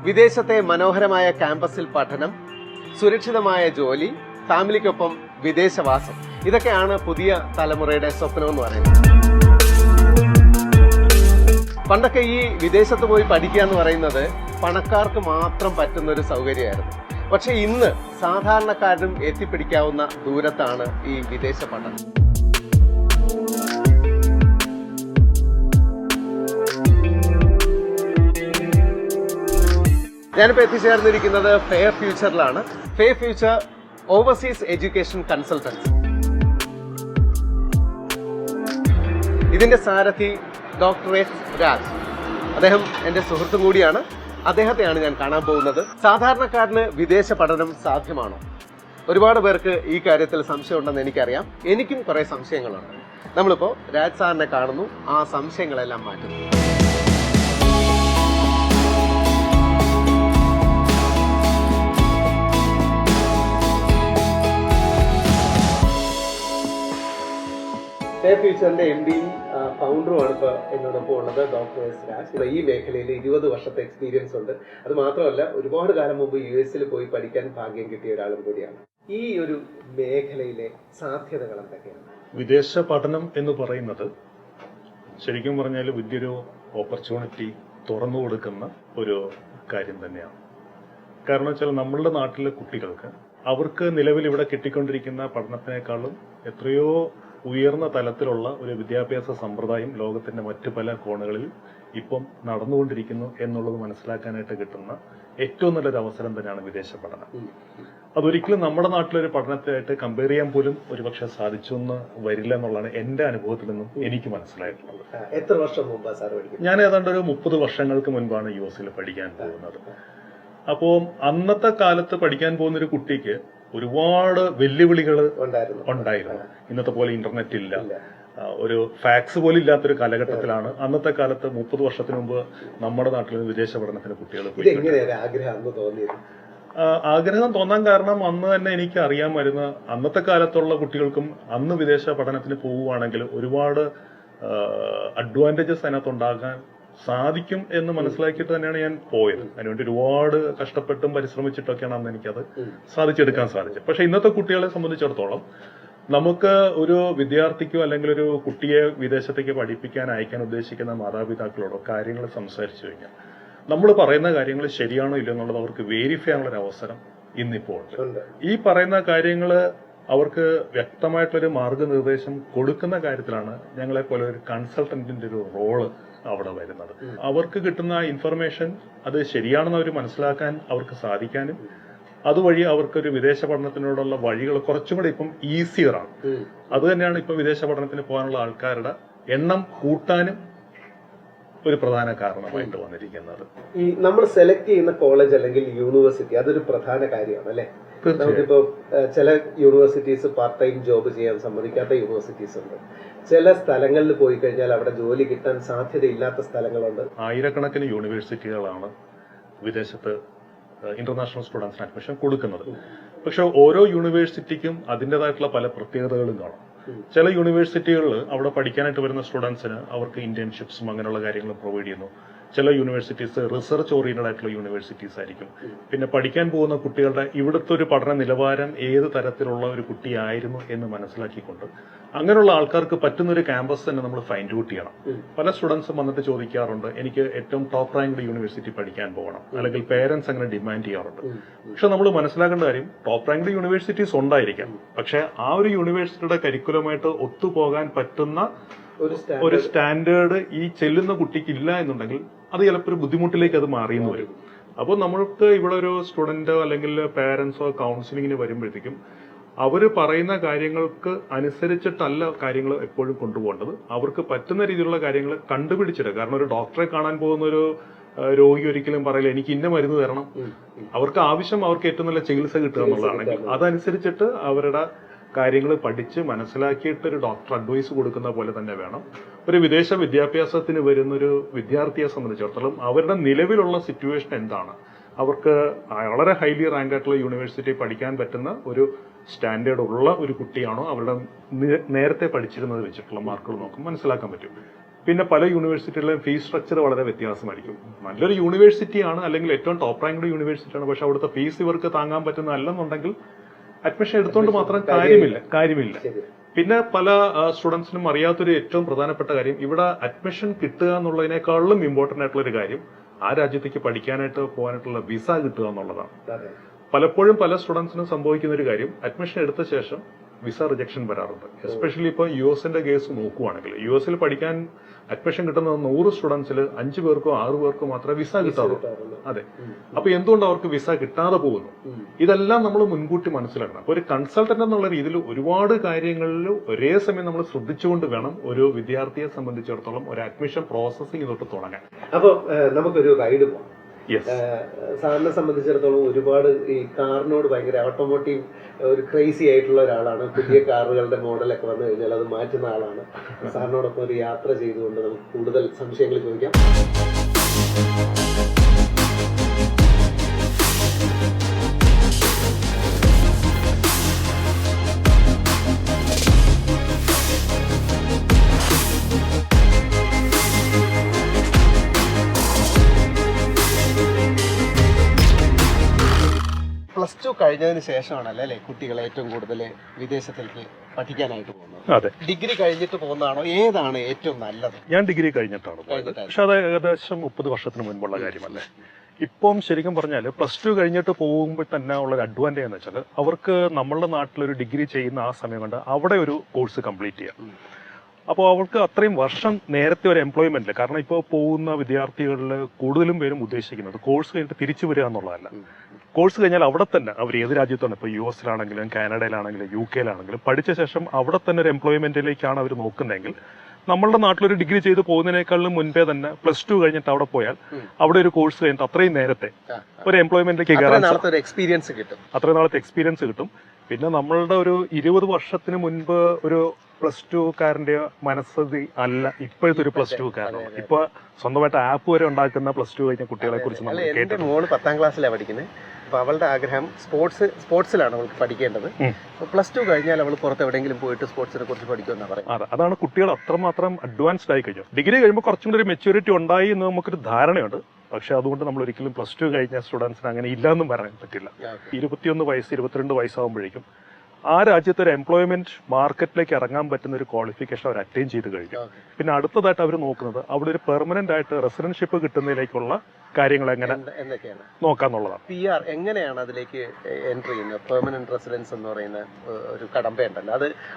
വിദേശത്തെ മനോഹരമായ ക്യാമ്പസിൽ പഠനം, സുരക്ഷിതമായ ജോലി, ഫാമിലിക്കൊപ്പം വിദേശവാസം, ഇതൊക്കെയാണ് പുതിയ തലമുറയുടെ സ്വപ്നം എന്ന് പറയുന്നത്. പണ്ടൊക്കെ ഈ വിദേശത്ത് പോയി പഠിക്കുക എന്ന് പറയുന്നത് പണക്കാർക്ക് മാത്രം പറ്റുന്ന ഒരു സൗകര്യമായിരുന്നു. പക്ഷെ ഇന്ന് സാധാരണക്കാരനും എത്തിപ്പിടിക്കാവുന്ന ദൂരത്താണ് ഈ വിദേശ പഠനം. ഞാനിപ്പോൾ എത്തിച്ചേർന്നിരിക്കുന്നത് ഫെയർ ഫ്യൂച്ചറിലാണ്. Fair future overseas education consultancy. ഇതിന്റെ സാരഥി ഡോക്ടർ എസ് രാജ്. അദ്ദേഹം എൻ്റെ സുഹൃത്തും കൂടിയാണ്. അദ്ദേഹത്തെയാണ് ഞാൻ കാണാൻ പോകുന്നത്. സാധാരണക്കാരന് വിദേശ പഠനം സാധ്യമാണോ? ഒരുപാട് പേർക്ക് ഈ കാര്യത്തിൽ സംശയമുണ്ടെന്ന് എനിക്കറിയാം. എനിക്കും കുറേ സംശയങ്ങളുണ്ട്. നമ്മളിപ്പോൾ രാജ് സാറിനെ കാണുന്നു, ആ സംശയങ്ങളെല്ലാം മാറ്റുന്നു. ഫെയർ ഫ്യൂച്ചറിന്റെ MD-യും ഫൗണ്ടറുമാണ് ഇപ്പോൾ എന്നോടൊപ്പം ഉള്ളത് ഡോക്ടർ എസ് രാജ്. ഈ മേഖലയിൽ 20 വർഷത്തെ എക്സ്പീരിയൻസ് ഉണ്ട്. അത് മാത്രമല്ല, ഒരുപാട് കാലം മുമ്പ് US പോയി പഠിക്കാൻ ഭാഗ്യം കിട്ടിയ ഒരാളും കൂടിയാണ്. ഈ ഒരു മേഖലയിലെ സാധ്യതകൾ എന്തൊക്കെയാണ്? വിദേശ പഠനം എന്ന് പറയുന്നത് ശരിക്കും പറഞ്ഞാൽ വലിയൊരു ഓപ്പർച്യൂണിറ്റി തുറന്നു കൊടുക്കുന്ന ഒരു കാര്യം തന്നെയാണ്. കാരണം വെച്ചാൽ നമ്മളുടെ നാട്ടിലെ കുട്ടികൾക്ക് അവർക്ക് നിലവിൽ ഇവിടെ കിട്ടിക്കൊണ്ടിരിക്കുന്ന പഠനത്തിനേക്കാളും എത്രയോ ഉയർന്ന തലത്തിലുള്ള ഒരു വിദ്യാഭ്യാസ സമ്പ്രദായം ലോകത്തിന്റെ മറ്റു പല കോണുകളിൽ ഇപ്പം നടന്നുകൊണ്ടിരിക്കുന്നു എന്നുള്ളത് മനസ്സിലാക്കാനായിട്ട് കിട്ടുന്ന ഏറ്റവും നല്ലൊരു അവസരം തന്നെയാണ് വിദേശ പഠനം. അതൊരിക്കലും നമ്മുടെ നാട്ടിലൊരു പഠനത്തിനായിട്ട് കമ്പയർ ചെയ്യാൻ പോലും ഒരുപക്ഷെ സാധിച്ചൊന്ന് വരില്ല എന്നുള്ളതാണ് എന്റെ അനുഭവത്തിൽ നിന്നും എനിക്ക് മനസ്സിലായിട്ടുള്ളത്. എത്ര വർഷം മുമ്പ് സാർ പഠിക്കും? ഞാൻ ഏതാണ്ട് ഒരു 30 വർഷങ്ങൾക്ക് മുൻപാണ് US പഠിക്കാൻ പോകുന്നത്. അപ്പോൾ അന്നത്തെ കാലത്ത് പഠിക്കാൻ പോകുന്ന ഒരു കുട്ടിക്ക് ഒരുപാട് വെല്ലുവിളികൾ ഉണ്ടായിരുന്നു. ഇന്നത്തെ പോലെ ഇന്റർനെറ്റ് ഇല്ല, ഒരു ഫാക്സ് പോലും ഇല്ലാത്തൊരു കാലഘട്ടത്തിലാണ് അന്നത്തെ കാലത്ത് 30 വർഷത്തിന് മുമ്പ് നമ്മുടെ നാട്ടിൽ വിദേശ പഠനത്തിന് കുട്ടികൾ പോയി. ആഗ്രഹം തോന്നാൻ കാരണം അന്ന് തന്നെ എനിക്ക് അറിയാൻ വരുന്ന അന്നത്തെ കാലത്തുള്ള കുട്ടികൾക്കും അന്ന് വിദേശ പഠനത്തിന് പോവുകയാണെങ്കിൽ ഒരുപാട് അഡ്വാൻറ്റേജസ് അതിനകത്തുണ്ടാകാൻ സാധിക്കും എന്ന് മനസ്സിലാക്കിയിട്ട് തന്നെയാണ് ഞാൻ പോയത്. അതിനുവേണ്ടി ഒരുപാട് കഷ്ടപ്പെട്ടും പരിശ്രമിച്ചിട്ടൊക്കെയാണ് അന്ന് എനിക്കത് സാധിച്ചെടുക്കാൻ സാധിച്ചത്. പക്ഷെ ഇന്നത്തെ കുട്ടികളെ സംബന്ധിച്ചിടത്തോളം നമുക്ക് ഒരു വിദ്യാർത്ഥിക്കോ അല്ലെങ്കിൽ ഒരു കുട്ടിയെ വിദേശത്തേക്ക് പഠിപ്പിക്കാൻ അയക്കാൻ ഉദ്ദേശിക്കുന്ന മാതാപിതാക്കളോടോ കാര്യങ്ങൾ സംസാരിച്ചു കഴിഞ്ഞാൽ നമ്മൾ പറയുന്ന കാര്യങ്ങൾ ശരിയാണോ ഇല്ലയോ എന്നുള്ളത് അവർക്ക് വെരിഫൈ ചെയ്യാനുള്ള ഒരു അവസരം ഇന്നിപ്പോൾ ഉണ്ട്. ഈ പറയുന്ന കാര്യങ്ങൾ അവർക്ക് വ്യക്തമായിട്ടൊരു മാർഗനിർദ്ദേശം കൊടുക്കുന്ന കാര്യത്തിലാണ് ഞങ്ങളെ പോലെ ഒരു കൺസൾട്ടന്റിന്റെ ഒരു റോള് അവിടെ വരുന്നത്. അവർക്ക് കിട്ടുന്ന ഇൻഫർമേഷൻ അത് ശരിയാണെന്ന് അവർ മനസ്സിലാക്കാൻ അവർക്ക് സാധിക്കാനും അതുവഴി അവർക്കൊരു വിദേശ പഠനത്തിനോടുള്ള വഴികൾ കുറച്ചും കൂടെ ഇപ്പം ഈസിയറാണ്. അത് തന്നെയാണ് ഇപ്പൊ വിദേശ പഠനത്തിന് പോകാനുള്ള ആൾക്കാരുടെ എണ്ണം കൂട്ടാനും ഒരു പ്രധാന കാരണമായിട്ട് വന്നിരിക്കുന്നത്. ഈ നമ്മൾ സെലക്ട് ചെയ്യുന്ന കോളേജ് അല്ലെങ്കിൽ യൂണിവേഴ്സിറ്റി അതൊരു പ്രധാന കാര്യമാണ് അല്ലെ? നമുക്കിപ്പോ ചില യൂണിവേഴ്സിറ്റീസ് പാർട്ട് ടൈം ജോബ് ചെയ്യാൻ സമ്മതിക്കാത്ത യൂണിവേഴ്സിറ്റീസ് ഉണ്ട്. ചില സ്ഥലങ്ങളിൽ പോയി കഴിഞ്ഞാൽ അവിടെ ജോലി കിട്ടാൻ സാധ്യതയില്ലാത്ത സ്ഥലങ്ങളുണ്ട്. ആയിരക്കണക്കിന് യൂണിവേഴ്സിറ്റികളാണ് വിദേശത്ത് ഇന്റർനാഷണൽ സ്റ്റുഡൻസിന് അഡ്മിഷൻ കൊടുക്കുന്നത്. പക്ഷെ ഓരോ യൂണിവേഴ്സിറ്റിക്കും അതിൻ്റെതായിട്ടുള്ള പല പ്രത്യേകതകളും കാണും. ചില യൂണിവേഴ്സിറ്റികളിൽ അവിടെ പഠിക്കാനായിട്ട് വരുന്ന സ്റ്റുഡൻസിന് അവർക്ക് ഇന്റേൺഷിപ്സും അങ്ങനെയുള്ള കാര്യങ്ങൾ പ്രൊവൈഡ് ചെയ്യുന്നു. ചില യൂണിവേഴ്സിറ്റീസ് റിസർച്ച് ഓറിയന്റഡ് ആയിട്ടുള്ള യൂണിവേഴ്സിറ്റീസ് ആയിരിക്കും. പിന്നെ പഠിക്കാൻ പോകുന്ന കുട്ടികളുടെ ഇവിടുത്തെ ഒരു പഠന നിലവാരം ഏത് തരത്തിലുള്ള ഒരു കുട്ടിയായിരുന്നു എന്ന് മനസ്സിലാക്കിക്കൊണ്ട് അങ്ങനെയുള്ള ആൾക്കാർക്ക് പറ്റുന്ന ഒരു ക്യാമ്പസ് തന്നെ നമ്മൾ ഫൈൻഡ് ഔട്ട് ചെയ്യണം. പല സ്റ്റുഡൻസും വന്നിട്ട് ചോദിക്കാറുണ്ട്, എനിക്ക് ഏറ്റവും ടോപ്പ് റാങ്ക്ഡ് യൂണിവേഴ്സിറ്റി പഠിക്കാൻ പോകണം, അല്ലെങ്കിൽ പേരൻസ് അങ്ങനെ ഡിമാൻഡ് ചെയ്യാറുണ്ട്. പക്ഷെ നമ്മൾ മനസ്സിലാക്കേണ്ട കാര്യം, ടോപ്പ് റാങ്ക്ഡ് യൂണിവേഴ്സിറ്റീസ് ഉണ്ടായിരിക്കാം, പക്ഷെ ആ ഒരു യൂണിവേഴ്സിറ്റിയുടെ കരിക്കുലമായിട്ട് ഒത്തുപോകാൻ പറ്റുന്ന ഒരു സ്റ്റാൻഡേർഡ് ഈ ചെല്ലുന്ന കുട്ടിക്ക് ഇല്ല എന്നുണ്ടെങ്കിൽ അത് ചിലപ്പോൾ ഒരു ബുദ്ധിമുട്ടിലേക്ക് അത് മാറിയെന്ന് വരും. അപ്പോൾ നമ്മൾക്ക് ഇവിടെ ഒരു സ്റ്റുഡന്റോ അല്ലെങ്കിൽ പേരൻസോ കൗൺസിലിങ്ങിന് വരുമ്പോഴത്തേക്കും അവർ പറയുന്ന കാര്യങ്ങൾക്ക് അനുസരിച്ചിട്ടല്ല കാര്യങ്ങൾ എപ്പോഴും കൊണ്ടുപോകേണ്ടത്. അവർക്ക് പറ്റുന്ന രീതിയിലുള്ള കാര്യങ്ങൾ കണ്ടുപിടിച്ചിട്ട്, കാരണം ഒരു ഡോക്ടറെ കാണാൻ പോകുന്ന ഒരു രോഗി ഒരിക്കലും പറയില്ല എനിക്ക് ഇന്ന മരുന്ന് തരണം. അവർക്ക് ആവശ്യം അവർക്ക് ഏറ്റവും നല്ല ചികിത്സ കിട്ടുക എന്നുള്ളതാണെങ്കിൽ അതനുസരിച്ചിട്ട് അവരുടെ കാര്യങ്ങൾ പഠിച്ച് മനസ്സിലാക്കിയിട്ട് ഒരു ഡോക്ടർ അഡ്വൈസ് കൊടുക്കുന്ന പോലെ തന്നെ വേണം ഒരു വിദേശ വിദ്യാഭ്യാസത്തിന് വരുന്നൊരു വിദ്യാർത്ഥിയെ സംബന്ധിച്ചിടത്തോളം അവരുടെ നിലവിലുള്ള സിറ്റുവേഷൻ എന്താണ്, അവർക്ക് വളരെ ഹൈലി റാങ്ക് ആയിട്ടുള്ള യൂണിവേഴ്സിറ്റി പഠിക്കാൻ പറ്റുന്ന ഒരു സ്റ്റാൻഡേർഡ് ഉള്ള ഒരു കുട്ടിയാണോ അവരുടെ നേരത്തെ പഠിച്ചിരുന്നത് വെച്ചിട്ടുള്ള മാർക്കുകൾ നോക്കും മനസ്സിലാക്കാൻ പറ്റും. പിന്നെ പല യൂണിവേഴ്സിറ്റികളിലും ഫീസ് സ്ട്രക്ചർ വളരെ വ്യത്യാസമായിരിക്കും. നല്ലൊരു യൂണിവേഴ്സിറ്റിയാണ് അല്ലെങ്കിൽ ഏറ്റവും ടോപ്പ് റാങ്ക്ഡ് യൂണിവേഴ്സിറ്റിയാണ്, പക്ഷെ അവിടുത്തെ ഫീസ് ഇവർക്ക് താങ്ങാൻ പറ്റുന്നതല്ലെന്നുണ്ടെങ്കിൽ അഡ്മിഷൻ എടുത്തുകൊണ്ട് മാത്രം കാര്യമില്ല. പിന്നെ പല സ്റ്റുഡൻസിനും അറിയാത്തൊരു ഏറ്റവും പ്രധാനപ്പെട്ട കാര്യം, ഇവിടെ അഡ്മിഷൻ കിട്ടുക എന്നുള്ളതിനേക്കാളും ഇമ്പോർട്ടന്റ് ആയിട്ടുള്ള ഒരു കാര്യം ആ രാജ്യത്തേക്ക് പഠിക്കാനായിട്ട് പോകാനായിട്ടുള്ള വിസ കിട്ടുക എന്നുള്ളതാണ്. പലപ്പോഴും പല സ്റ്റുഡൻസിനും സംഭവിക്കുന്ന ഒരു കാര്യം, അഡ്മിഷൻ എടുത്ത ശേഷം വിസ റിജക്ഷൻ വരാറുണ്ട്. എസ്പെഷ്യലി ഇപ്പോൾ യുഎസിന്റെ കേസ് നോക്കുവാണെങ്കിൽ, യുഎസിൽ പഠിക്കാൻ അഡ്മിഷൻ കിട്ടുന്ന 100 സ്റ്റുഡൻസിൽ 5 പേർക്കോ 6 പേർക്കോ മാത്രമേ വിസ കിട്ടാറുള്ളൂ. അതെ. അപ്പൊ എന്തുകൊണ്ട് അവർക്ക് വിസ കിട്ടാതെ പോകുന്നു? ഇതെല്ലാം നമ്മൾ മുൻകൂട്ടി മനസ്സിലാക്കണം. അപ്പൊ ഒരു കൺസൾട്ടന്റ് എന്നുള്ള രീതിയിൽ ഒരുപാട് കാര്യങ്ങളിൽ ഒരേ സമയം നമ്മൾ ശ്രദ്ധിച്ചുകൊണ്ട് വേണം ഒരു വിദ്യാർത്ഥിയെ സംബന്ധിച്ചിടത്തോളം ഒരു അഡ്മിഷൻ പ്രോസസ്സിംഗ് തൊട്ട് തുടങ്ങാൻ. അപ്പൊ നമുക്കൊരു റൈഡ് പോകാം. യെസ്. സാറിനെ സംബന്ധിച്ചിടത്തോളം ഒരുപാട് ഈ കാറിനോട് ഭയങ്കര ഓട്ടോമോട്ടീവ് ഒരു ക്രേസി ആയിട്ടുള്ള ഒരാളാണ്. പുതിയ കാറുകളുടെ മോഡലൊക്കെ വന്നു കഴിഞ്ഞാൽ അത് മാറ്റുന്ന ആളാണ്. സാറിനോടൊപ്പം ഒരു യാത്ര ചെയ്തുകൊണ്ട് നമുക്ക് കൂടുതൽ സംശയങ്ങൾ ചോദിക്കാം. +2 കഴിഞ്ഞതിന് ശേഷമാണല്ലേ അല്ലെ കുട്ടികൾ ഏറ്റവും കൂടുതൽ വിദേശത്തേക്ക് പഠിക്കാനായിട്ട് പോകുന്നത്? അതെ. ഡിഗ്രി കഴിഞ്ഞിട്ട് പോകുന്നതാണോ? ഏതാണ് ഏറ്റവും നല്ലത്? ഞാൻ ഡിഗ്രി കഴിഞ്ഞിട്ടാണ് പോയത്. പക്ഷെ അത് ഏകദേശം 30 വർഷത്തിന് മുൻപുള്ള കാര്യമല്ലേ. ഇപ്പം ശരിക്കും പറഞ്ഞാൽ +2 കഴിഞ്ഞിട്ട് പോകുമ്പോൾ തന്നെ ഉള്ള ഒരു അഡ്വാൻറ്റേജ് എന്ന് വെച്ചാൽ അവർക്ക് നമ്മളുടെ നാട്ടിലൊരു ഡിഗ്രി ചെയ്യുന്ന ആ സമയം കൊണ്ട് അവിടെ ഒരു കോഴ്സ് കംപ്ലീറ്റ് ചെയ്യാം. അപ്പോൾ അവർക്ക് അത്രയും വർഷം നേരത്തെ ഒരു എംപ്ലോയ്മെന്റ്. കാരണം ഇപ്പോൾ പോകുന്ന വിദ്യാർത്ഥികളിൽ കൂടുതലും പേരും ഉദ്ദേശിക്കുന്നത് കോഴ്സ് കഴിഞ്ഞിട്ട് തിരിച്ചു വരിക എന്നുള്ളതല്ല. കോഴ്സ് കഴിഞ്ഞാൽ അവിടെ തന്നെ അവർ ഏത് രാജ്യത്താണ്, ഇപ്പോൾ US-ലാണെങ്കിലും കാനഡയിലാണെങ്കിലും UK-ലാണെങ്കിലും പഠിച്ച ശേഷം അവിടെ തന്നെ ഒരു എംപ്ലോയ്മെന്റിലേക്കാണ് അവർ നോക്കുന്നതെങ്കിൽ നമ്മളുടെ നാട്ടിലൊരു ഡിഗ്രി ചെയ്ത് പോകുന്നതിനേക്കാളും മുൻപേ തന്നെ +2 കഴിഞ്ഞിട്ട് അവിടെ പോയാൽ അവിടെ ഒരു കോഴ്സ് കഴിഞ്ഞിട്ട് അത്രയും നേരത്തെ ഒരു എംപ്ലോയ്മെന്റിലേക്ക് കയറാൻ അത്രയും നാളത്തെ എക്സ്പീരിയൻസ് കിട്ടും. പിന്നെ നമ്മളുടെ ഒരു 20 വർഷത്തിന് മുൻപ് ഒരു +2കാരന്റെ മനസ്ഥിതി അല്ല ഇപ്പോഴത്തെ ഒരു +2കാരനാണ്. ഇപ്പൊ സ്വന്തമായിട്ട് ആപ്പ് വരെ ഉണ്ടാക്കുന്ന +2 കഴിഞ്ഞ കുട്ടികളെ കുറിച്ച് നമ്മൾ കേട്ടു. മോള് 10ാം ക്ലാസ്സിലാണ് പഠിക്കുന്നത്. അപ്പൊ അവളുടെ ആഗ്രഹം സ്പോർട്സിലാണ് അവൾക്ക് പഠിക്കേണ്ടത്. +2 കഴിഞ്ഞാൽ അവൾ പുറത്ത് എവിടെയെങ്കിലും പോയിട്ട് സ്പോർട്സിനെ കുറിച്ച് പഠിക്കുമെന്നാണ് പറയുന്നത്. അതാണ് കുട്ടികൾ അത്രമാത്രം അഡ്വാൻസ്ഡ് ആയി കഴിഞ്ഞു. ഡിഗ്രി കഴിയുമ്പോൾ കുറച്ചും കൂടി ഒരു മെച്യൂരിറ്റി ഉണ്ടായി എന്ന് നമുക്കൊരു ധാരണയുണ്ട്. പക്ഷെ അതുകൊണ്ട് നമ്മൾ ഒരിക്കലും +2 കഴിഞ്ഞ സ്റ്റുഡൻസിന് അങ്ങനെ ഇല്ലാന്നും പറയാൻ പറ്റില്ല. 21 വയസ്സ് 22 വയസ്സാകുമ്പോഴേക്കും ആ രാജ്യത്ത് ഒരു എംപ്ലോയ്മെന്റ് മാർക്കറ്റിലേക്ക് ഇറങ്ങാൻ പറ്റുന്ന ഒരു ക്വാളിഫിക്കേഷൻ അവർ അറ്റൈൻ ചെയ്ത് കഴിഞ്ഞു. പിന്നെ അടുത്തതായിട്ട് അവർ നോക്കുന്നത് അവിടെ ഒരു പെർമനന്റ് ആയിട്ട് റെസിഡൻഷിപ്പ് കിട്ടുന്നതിലേക്കുള്ള കാര്യങ്ങൾ എങ്ങനെ നോക്കാന്നുള്ളതാണ്. PR എങ്ങനെയാണ് അതിലേക്ക് എൻട്രി ചെയ്യുന്നത്? പെർമനന്റ് റെസിഡൻസ് എന്ന് പറയുന്ന ഒരു കടമ്പയുണ്ടല്ലോ,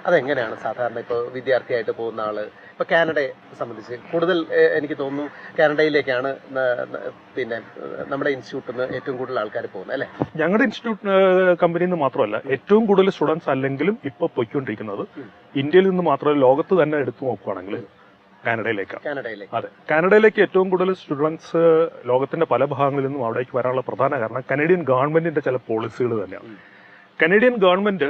അതെങ്ങനെയാണ് സാധാരണ ഇപ്പോൾ വിദ്യാർത്ഥിയായിട്ട് പോകുന്ന ആള് ഇപ്പൊ കാനഡയെ സംബന്ധിച്ച് കൂടുതൽ എനിക്ക് തോന്നുന്നു കാനഡയിലേക്കാണ് പിന്നെ നമ്മുടെ ഇൻസ്റ്റിറ്റ്യൂട്ടിൽ നിന്ന് ഏറ്റവും കൂടുതൽ ആൾക്കാർ പോകുന്നത് അല്ലെ? ഞങ്ങളുടെ ഇൻസ്റ്റിറ്റ്യൂട്ട് കമ്പനിയിൽ നിന്ന് മാത്രമല്ല, ഏറ്റവും കൂടുതൽ സ്റ്റുഡൻസ് അല്ലെങ്കിലും ഇപ്പൊ പോയിക്കൊണ്ടിരിക്കുന്നത് ഇന്ത്യയിൽ നിന്ന് മാത്രമല്ല ലോകത്ത് തന്നെ എടുത്തു നോക്കുകയാണെങ്കിൽ കാനഡയിലേക്കാണ്. അതെ, കാനഡയിലേക്ക് ഏറ്റവും കൂടുതൽ സ്റ്റുഡൻസ് ലോകത്തിന്റെ പല ഭാഗങ്ങളിൽ നിന്നും അവിടേക്ക് വരാനുള്ള പ്രധാന കാരണം കനേഡിയൻ ഗവൺമെന്റിന്റെ ചില പോളിസികൾ തന്നെയാണ്. കനേഡിയൻ ഗവൺമെന്റ്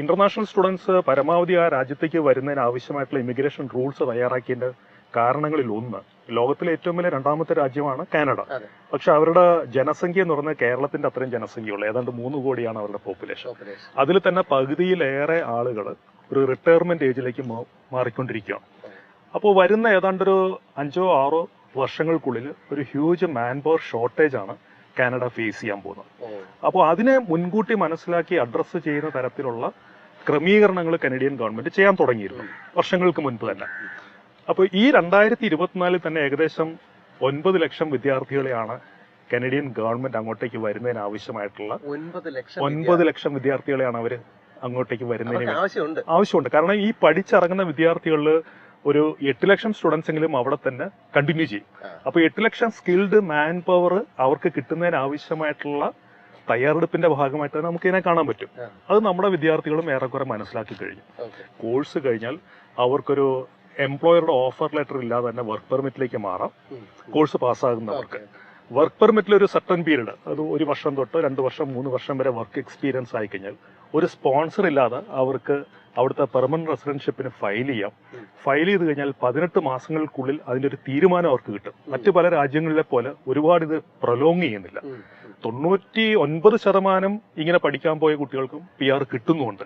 ഇന്റർനാഷണൽ സ്റ്റുഡൻസ് പരമാവധി ആ രാജ്യത്തേക്ക് വരുന്നതിന് ആവശ്യമായിട്ടുള്ള ഇമിഗ്രേഷൻ റൂൾസ് തയ്യാറാക്കിയതിന്റെ കാരണങ്ങളിൽ ഒന്ന്, ലോകത്തിലെ ഏറ്റവും വലിയ 2ാമത്തെ രാജ്യമാണ് കാനഡ. പക്ഷെ അവരുടെ ജനസംഖ്യ എന്ന് പറഞ്ഞാൽ കേരളത്തിന്റെ അത്രയും ജനസംഖ്യയുള്ള ഏതാണ്ട് 3 കോടിയാണ് അവരുടെ പോപ്പുലേഷൻ. അതിൽ തന്നെ പകുതിയിലേറെ ആളുകൾ ഒരു റിട്ടയർമെന്റ് ഏജിലേക്ക് മാറിക്കൊണ്ടിരിക്കുകയാണ്. അപ്പോൾ വരുന്ന ഏതാണ്ടൊരു 5-6 വർഷങ്ങൾക്കുള്ളിൽ ഒരു ഹ്യൂജ് മാൻ പവർ ഷോർട്ടേജ് ആണ് കാനഡ ഫേസ് ചെയ്യാൻ പോകുന്നത്. അപ്പോൾ അതിനെ മുൻകൂട്ടി മനസ്സിലാക്കി അഡ്രസ്സ് ചെയ്യുന്ന തരത്തിലുള്ള ക്രമീകരണങ്ങൾ കനേഡിയൻ ഗവൺമെന്റ് ചെയ്യാൻ തുടങ്ങിയിരുന്നു വർഷങ്ങൾക്ക് മുൻപ് തന്നെ. അപ്പോൾ ഈ 2024 തന്നെ ഏകദേശം 9 ലക്ഷം വിദ്യാർത്ഥികളെയാണ് കനേഡിയൻ ഗവൺമെന്റ് അങ്ങോട്ടേക്ക് വരുന്നതിന് ആവശ്യമായിട്ടുള്ള 9 ലക്ഷം വിദ്യാർത്ഥികളെയാണ് അവർ അങ്ങോട്ടേക്ക് വരുന്നതിന് ആവശ്യമുണ്ട്. കാരണം ഈ പഠിച്ചിറങ്ങുന്ന വിദ്യാർത്ഥികളിൽ ഒരു 8 ലക്ഷം സ്റ്റുഡൻസ് എങ്കിലും അവിടെ തന്നെ കണ്ടിന്യൂ ചെയ്യും. അപ്പൊ 8 ലക്ഷം സ്കിൽഡ് മാൻ പവർ അവർക്ക് കിട്ടുന്നതിന് ആവശ്യമായിട്ടുള്ള തയ്യാറെടുപ്പിന്റെ ഭാഗമായിട്ട് നമുക്ക് ഇതിനെ കാണാൻ പറ്റും. അത് നമ്മുടെ വിദ്യാർത്ഥികളും ഏറെക്കുറെ മനസ്സിലാക്കി കഴിഞ്ഞു. കോഴ്സ് കഴിഞ്ഞാൽ അവർക്കൊരു എംപ്ലോയറുടെ ഓഫർ ലെറ്റർ ഇല്ലാതെ തന്നെ വർക്ക് പെർമിറ്റിലേക്ക് മാറാം. കോഴ്സ് പാസ്സാകുന്നവർക്ക് വർക്ക് പെർമിറ്റിൽ ഒരു സർട്ടൻ പീരീഡ്, അത് 1 വർഷം തൊട്ട് 2 വർഷം 3 വർഷം വരെ വർക്ക് എക്സ്പീരിയൻസ് ആയി കഴിഞ്ഞാൽ ഒരു സ്പോൺസർ ഇല്ലാതെ അവർക്ക് അവിടുത്തെ പെർമനന്റ് റെസിഡൻഷിപ്പിന് ഫയൽ ചെയ്യാം. ഫയൽ ചെയ്ത് കഴിഞ്ഞാൽ 18 മാസങ്ങൾക്കുള്ളിൽ അതിന്റെ ഒരു തീരുമാനം അവർക്ക് കിട്ടും. മറ്റു പല രാജ്യങ്ങളിലെ പോലെ ഒരുപാട് ഇത് പ്രൊലോങ് ചെയ്യുന്നില്ല. 99% ഇങ്ങനെ പഠിക്കാൻ പോയ കുട്ടികൾക്കും PR കിട്ടുന്നുമുണ്ട്.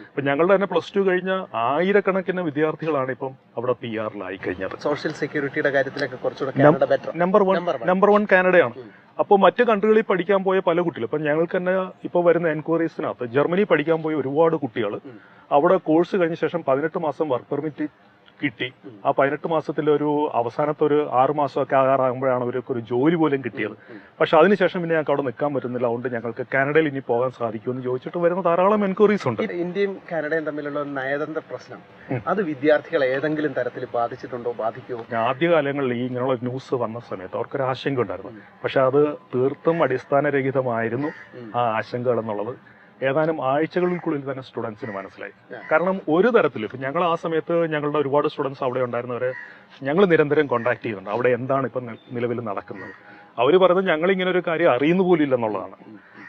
ഇപ്പൊ ഞങ്ങളുടെ തന്നെ +2 കഴിഞ്ഞ ആയിരക്കണക്കിന് വിദ്യാർത്ഥികളാണ് ഇപ്പം അവിടെ PR-ലായി കഴിഞ്ഞത്. സോഷ്യൽ സെക്യൂരിറ്റിയുടെ കാര്യത്തിലൊക്കെ കുറച്ചുകൂടെ കാനഡ ബെറ്റർ. നമ്പർ 1 കാനഡയാണ്. അപ്പോൾ മറ്റു കൺട്രികളിൽ പഠിക്കാൻ പോയ പല കുട്ടികളും ഇപ്പൊ ഞങ്ങൾക്ക് തന്നെ ഇപ്പൊ വരുന്ന എൻക്വയറീസിനകത്ത് ജർമ്മനി പഠിക്കാൻ പോയ ഒരുപാട് കുട്ടികൾ അവിടെ കോഴ്സ് കഴിഞ്ഞ ശേഷം 18 മാസം വർക്ക് പെർമിറ്റ് കിട്ടി. ആ 18 മാസത്തിൽ ഒരു അവസാനത്തെ ഒരു 6 മാസമൊക്കെ ആകാറാകുമ്പോഴാണ് അവർക്ക് ഒരു ജോലി പോലും കിട്ടിയത്. പക്ഷെ അതിനുശേഷം പിന്നെ ഞങ്ങൾക്ക് അവിടെ നിൽക്കാൻ പറ്റുന്നില്ല. അതുകൊണ്ട് ഞങ്ങൾക്ക് കാനഡയിൽ ഇനി പോകാൻ സാധിക്കുമെന്ന് ചോദിച്ചിട്ട് വരുന്ന ധാരാളം എൻക്വയറീസ് ഉണ്ട്. ഇന്ത്യയും കാനഡയും തമ്മിലുള്ള ഒരു നയതന്ത്ര പ്രശ്നം അത് വിദ്യാർത്ഥികളെ ഏതെങ്കിലും തരത്തിൽ ബാധിച്ചിട്ടുണ്ടോ, ബാധിക്കുമോ? ആദ്യകാലങ്ങളിൽ ഈ ഇങ്ങനെയുള്ള ന്യൂസ് വന്ന സമയത്ത് അവർക്കൊരു ആശങ്ക ഉണ്ടായിരുന്നു. പക്ഷെ അത് തീർത്തും അടിസ്ഥാനരഹിതമായിരുന്നു ആ ആശങ്കകൾ എന്നുള്ളത് ഏതാനും ആഴ്ചകൾക്കുള്ളിൽ തന്നെ സ്റ്റുഡൻസിന് മനസ്സിലായി. കാരണം ഒരു തരത്തിലും ഇപ്പം ഞങ്ങൾ ആ സമയത്ത് ഞങ്ങളുടെ ഒരുപാട് സ്റ്റുഡൻസ് അവിടെ ഉണ്ടായിരുന്നവരെ ഞങ്ങൾ നിരന്തരം കോൺടാക്ട് ചെയ്യുന്നുണ്ട്. അവിടെ എന്താണ് ഇപ്പം നിലവിൽ നടക്കുന്നത്. അവർ പറയുന്നത് ഞങ്ങൾ ഇങ്ങനെ ഒരു കാര്യം അറിയുന്നു പോലും ഇല്ലെന്നുള്ളതാണ്.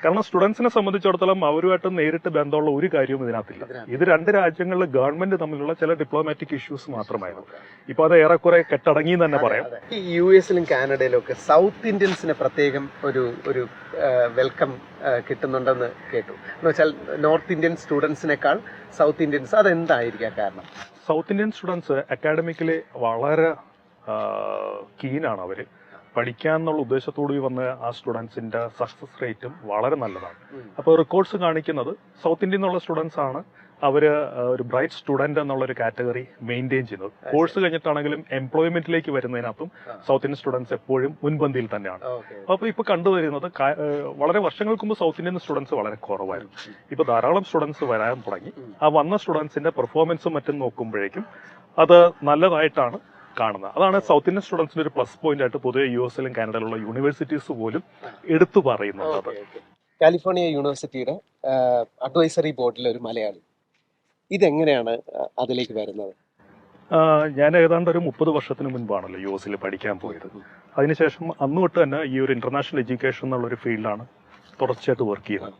കാരണം സ്റ്റുഡൻസിനെ സംബന്ധിച്ചിടത്തോളം അവരുമായിട്ട് നേരിട്ട് ബന്ധമുള്ള ഒരു കാര്യവും ഇതിനകത്തില്ല. ഇത് 2 രാജ്യങ്ങളിലെ ഗവൺമെന്റ് തമ്മിലുള്ള ചില ഡിപ്ലോമാറ്റിക് ഇഷ്യൂസ് മാത്രമായിരുന്നു. ഇപ്പൊ അത് ഏറെക്കുറെ കെട്ടടങ്ങി എന്ന് തന്നെ പറയാം. ഈ US-ലും കാനഡയിലും ഒക്കെ സൗത്ത് ഇന്ത്യൻസിന് പ്രത്യേകം ഒരു വെൽക്കം കിട്ടുന്നുണ്ടെന്ന് കേട്ടു. എന്ന് വെച്ചാൽ നോർത്ത് ഇന്ത്യൻ സ്റ്റുഡൻസിനേക്കാൾ സൗത്ത് ഇന്ത്യൻസ്, അതെന്തായിരിക്കാം കാരണം? സൗത്ത് ഇന്ത്യൻ സ്റ്റുഡൻസ് അക്കാഡമിക്കലി വളരെ കീനാണ്. അവര് പഠിക്കാന്നുള്ള ഉദ്ദേശത്തോടു വന്ന ആ സ്റ്റുഡൻസിന്റെ സക്സസ് റേറ്റും വളരെ നല്ലതാണ്. അപ്പോൾ റെക്കോർഡ്സ് കാണിക്കുന്നത് സൗത്ത് ഇന്ത്യയിൽ നിന്നുള്ള സ്റ്റുഡൻസ് ആണ് അവര് ഒരു ബ്രൈറ്റ് സ്റ്റുഡന്റ് എന്നുള്ള ഒരു കാറ്റഗറി മെയിൻറ്റെയിൻ ചെയ്യുന്നത്. കോഴ്സ് കഴിഞ്ഞിട്ടാണെങ്കിലും എംപ്ലോയ്മെന്റിലേക്ക് വരുന്നതിനകത്തും സൗത്ത് ഇന്ത്യൻ സ്റ്റുഡൻസ് എപ്പോഴും മുൻപന്തിയിൽ തന്നെയാണ്. അപ്പോൾ ഇപ്പൊ കണ്ടുവരുന്നത് വളരെ വർഷങ്ങൾക്ക് മുമ്പ് സൗത്ത് ഇന്ത്യൻ സ്റ്റുഡൻസ് വളരെ കുറവായിരുന്നു. ഇപ്പൊ ധാരാളം സ്റ്റുഡൻസ് വരാൻ തുടങ്ങി. ആ വന്ന സ്റ്റുഡൻസിന്റെ പെർഫോമൻസും മറ്റും നോക്കുമ്പോഴേക്കും അത് നല്ലതായിട്ടാണ് കാണുന്നത്. അതാണ് സൗത്ത് ഇന്ത്യൻ സ്റ്റുഡൻസിന്റെ ഒരു പ്ലസ് പോയിന്റ് ആയിട്ട് പൊതുവെ US-ലും കാനഡയിലുള്ള യൂണിവേഴ്സിറ്റീസ് പോലും എടുത്തു പറയുന്നത്. കാലിഫോർണിയ യൂണിവേഴ്സിറ്റിയുടെ അഡ്വൈസറി ബോർഡിലെ ഒരു മലയാളി, ഇതെങ്ങനെയാണ് അതിലേക്ക് വരുന്നത്? ഞാൻ ഏതാണ്ട് ഒരു 30 വർഷത്തിന് മുൻപാണല്ലോ US-ൽ പഠിക്കാൻ പോയത്. അതിനുശേഷം അന്ന് തൊട്ട് തന്നെ ഈ ഒരു ഇന്റർനാഷണൽ എഡ്യൂക്കേഷൻ എന്നുള്ള ഒരു ഫീൽഡാണ് തുടർച്ചയായിട്ട് വർക്ക് ചെയ്യുന്നത്.